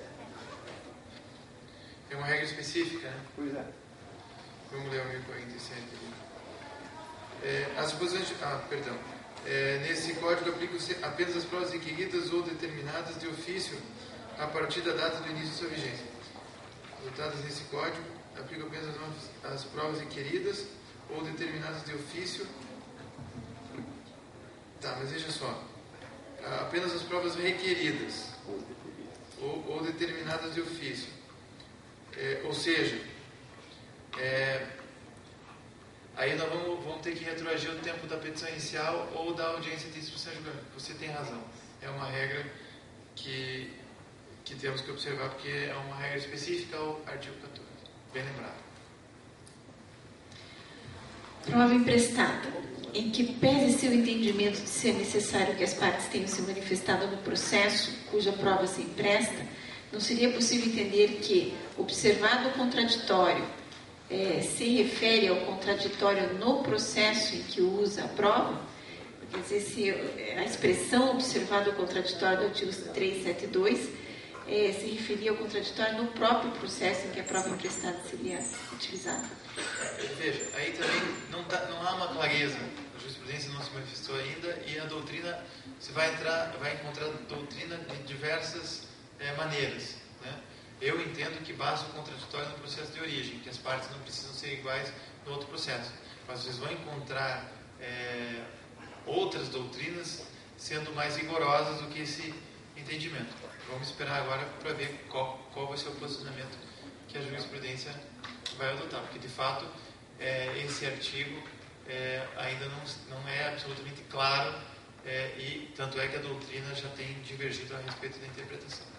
É uma regra específica, né? Pois é. Vamos ler o 1047 aqui. As suposições... perdão. Nesse código aplicam-se apenas as provas requeridas ou determinadas de ofício a partir da data do início de sua vigência. Adotadas nesse código, aplicam apenas as provas requeridas ou determinadas de ofício. Tá, mas veja só. Apenas as provas requeridas ou determinadas de ofício. Ou seja, aí nós vamos ter que retroagir o tempo da petição inicial ou da audiência de instrução e julgamento. Você tem razão. É uma regra que temos que observar, porque é uma regra específica ao artigo 14. Bem lembrado. Prova emprestada. Em que pese seu entendimento de ser necessário que as partes tenham se manifestado no processo cuja prova se empresta, não seria possível entender que, observado o contraditório, se refere ao contraditório no processo em que usa a prova? Quer dizer, se a expressão observado o contraditório do artigo 372 se referia ao contraditório no próprio processo em que a prova emprestada seria utilizada. Veja, aí também não há uma clareza. A jurisprudência não se manifestou ainda e a doutrina, você vai encontrar doutrina de diversas maneiras, né? Eu entendo que basta o contraditório no processo de origem, que as partes não precisam ser iguais no outro processo. Mas vocês vão encontrar outras doutrinas sendo mais rigorosas do que esse entendimento. Vamos esperar agora para ver qual vai ser o posicionamento que a jurisprudência vai adotar, porque de fato esse artigo ainda não é absolutamente claro e tanto é que a doutrina já tem divergido a respeito da interpretação.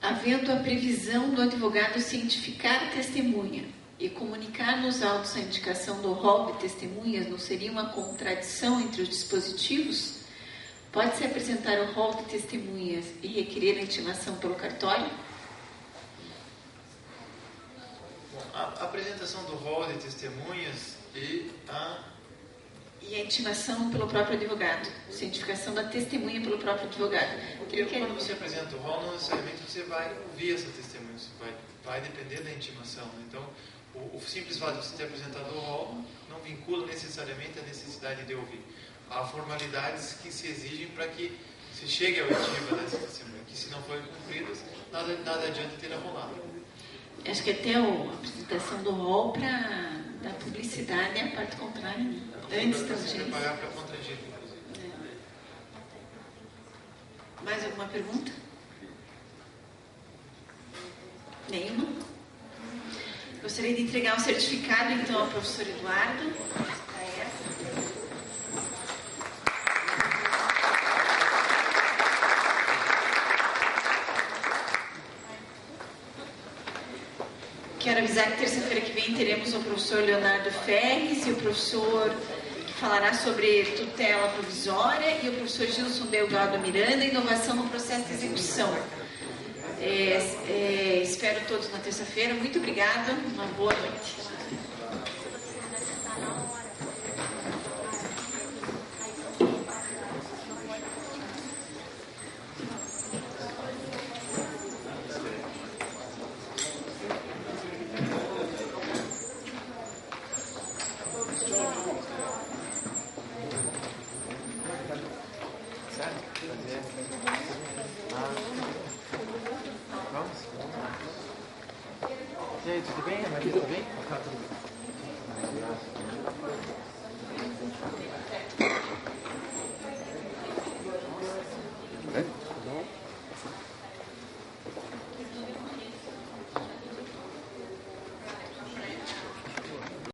Havendo a previsão do advogado cientificar a testemunha e comunicar nos autos a indicação do rol de testemunhas, não seria uma contradição entre os dispositivos? Pode-se apresentar o rol de testemunhas e requerer a intimação pelo cartório? Bom, a apresentação do rol de testemunhas e a intimação pelo próprio advogado, cientificação da testemunha pelo próprio advogado. Porque quando você apresenta o rol, não necessariamente você vai ouvir essa testemunha, você vai depender da intimação. Então, o simples fato de você ter apresentado o rol não vincula necessariamente a necessidade de ouvir. Há formalidades que se exigem para que se chegue ao oitiva dessa testemunha, que se não forem cumpridas, nada adianta ter arrolado. Acho que até a apresentação do rol para dar publicidade é a parte contrária, né? Antes da audiência. Você vai pagar para contradir, inclusive. Mais alguma pergunta? Nenhuma? Gostaria de entregar um certificado, então, ao professor Eduardo. Quero avisar que terça-feira que vem teremos o professor Leonardo Ferres e o professor que falará sobre tutela provisória e o professor Gilson Delgado Miranda, inovação no processo de execução. Espero todos na terça-feira. Muito obrigada. Uma boa noite. Vamos lá. E aí, tudo bem? Tudo bem? Tá tudo bem.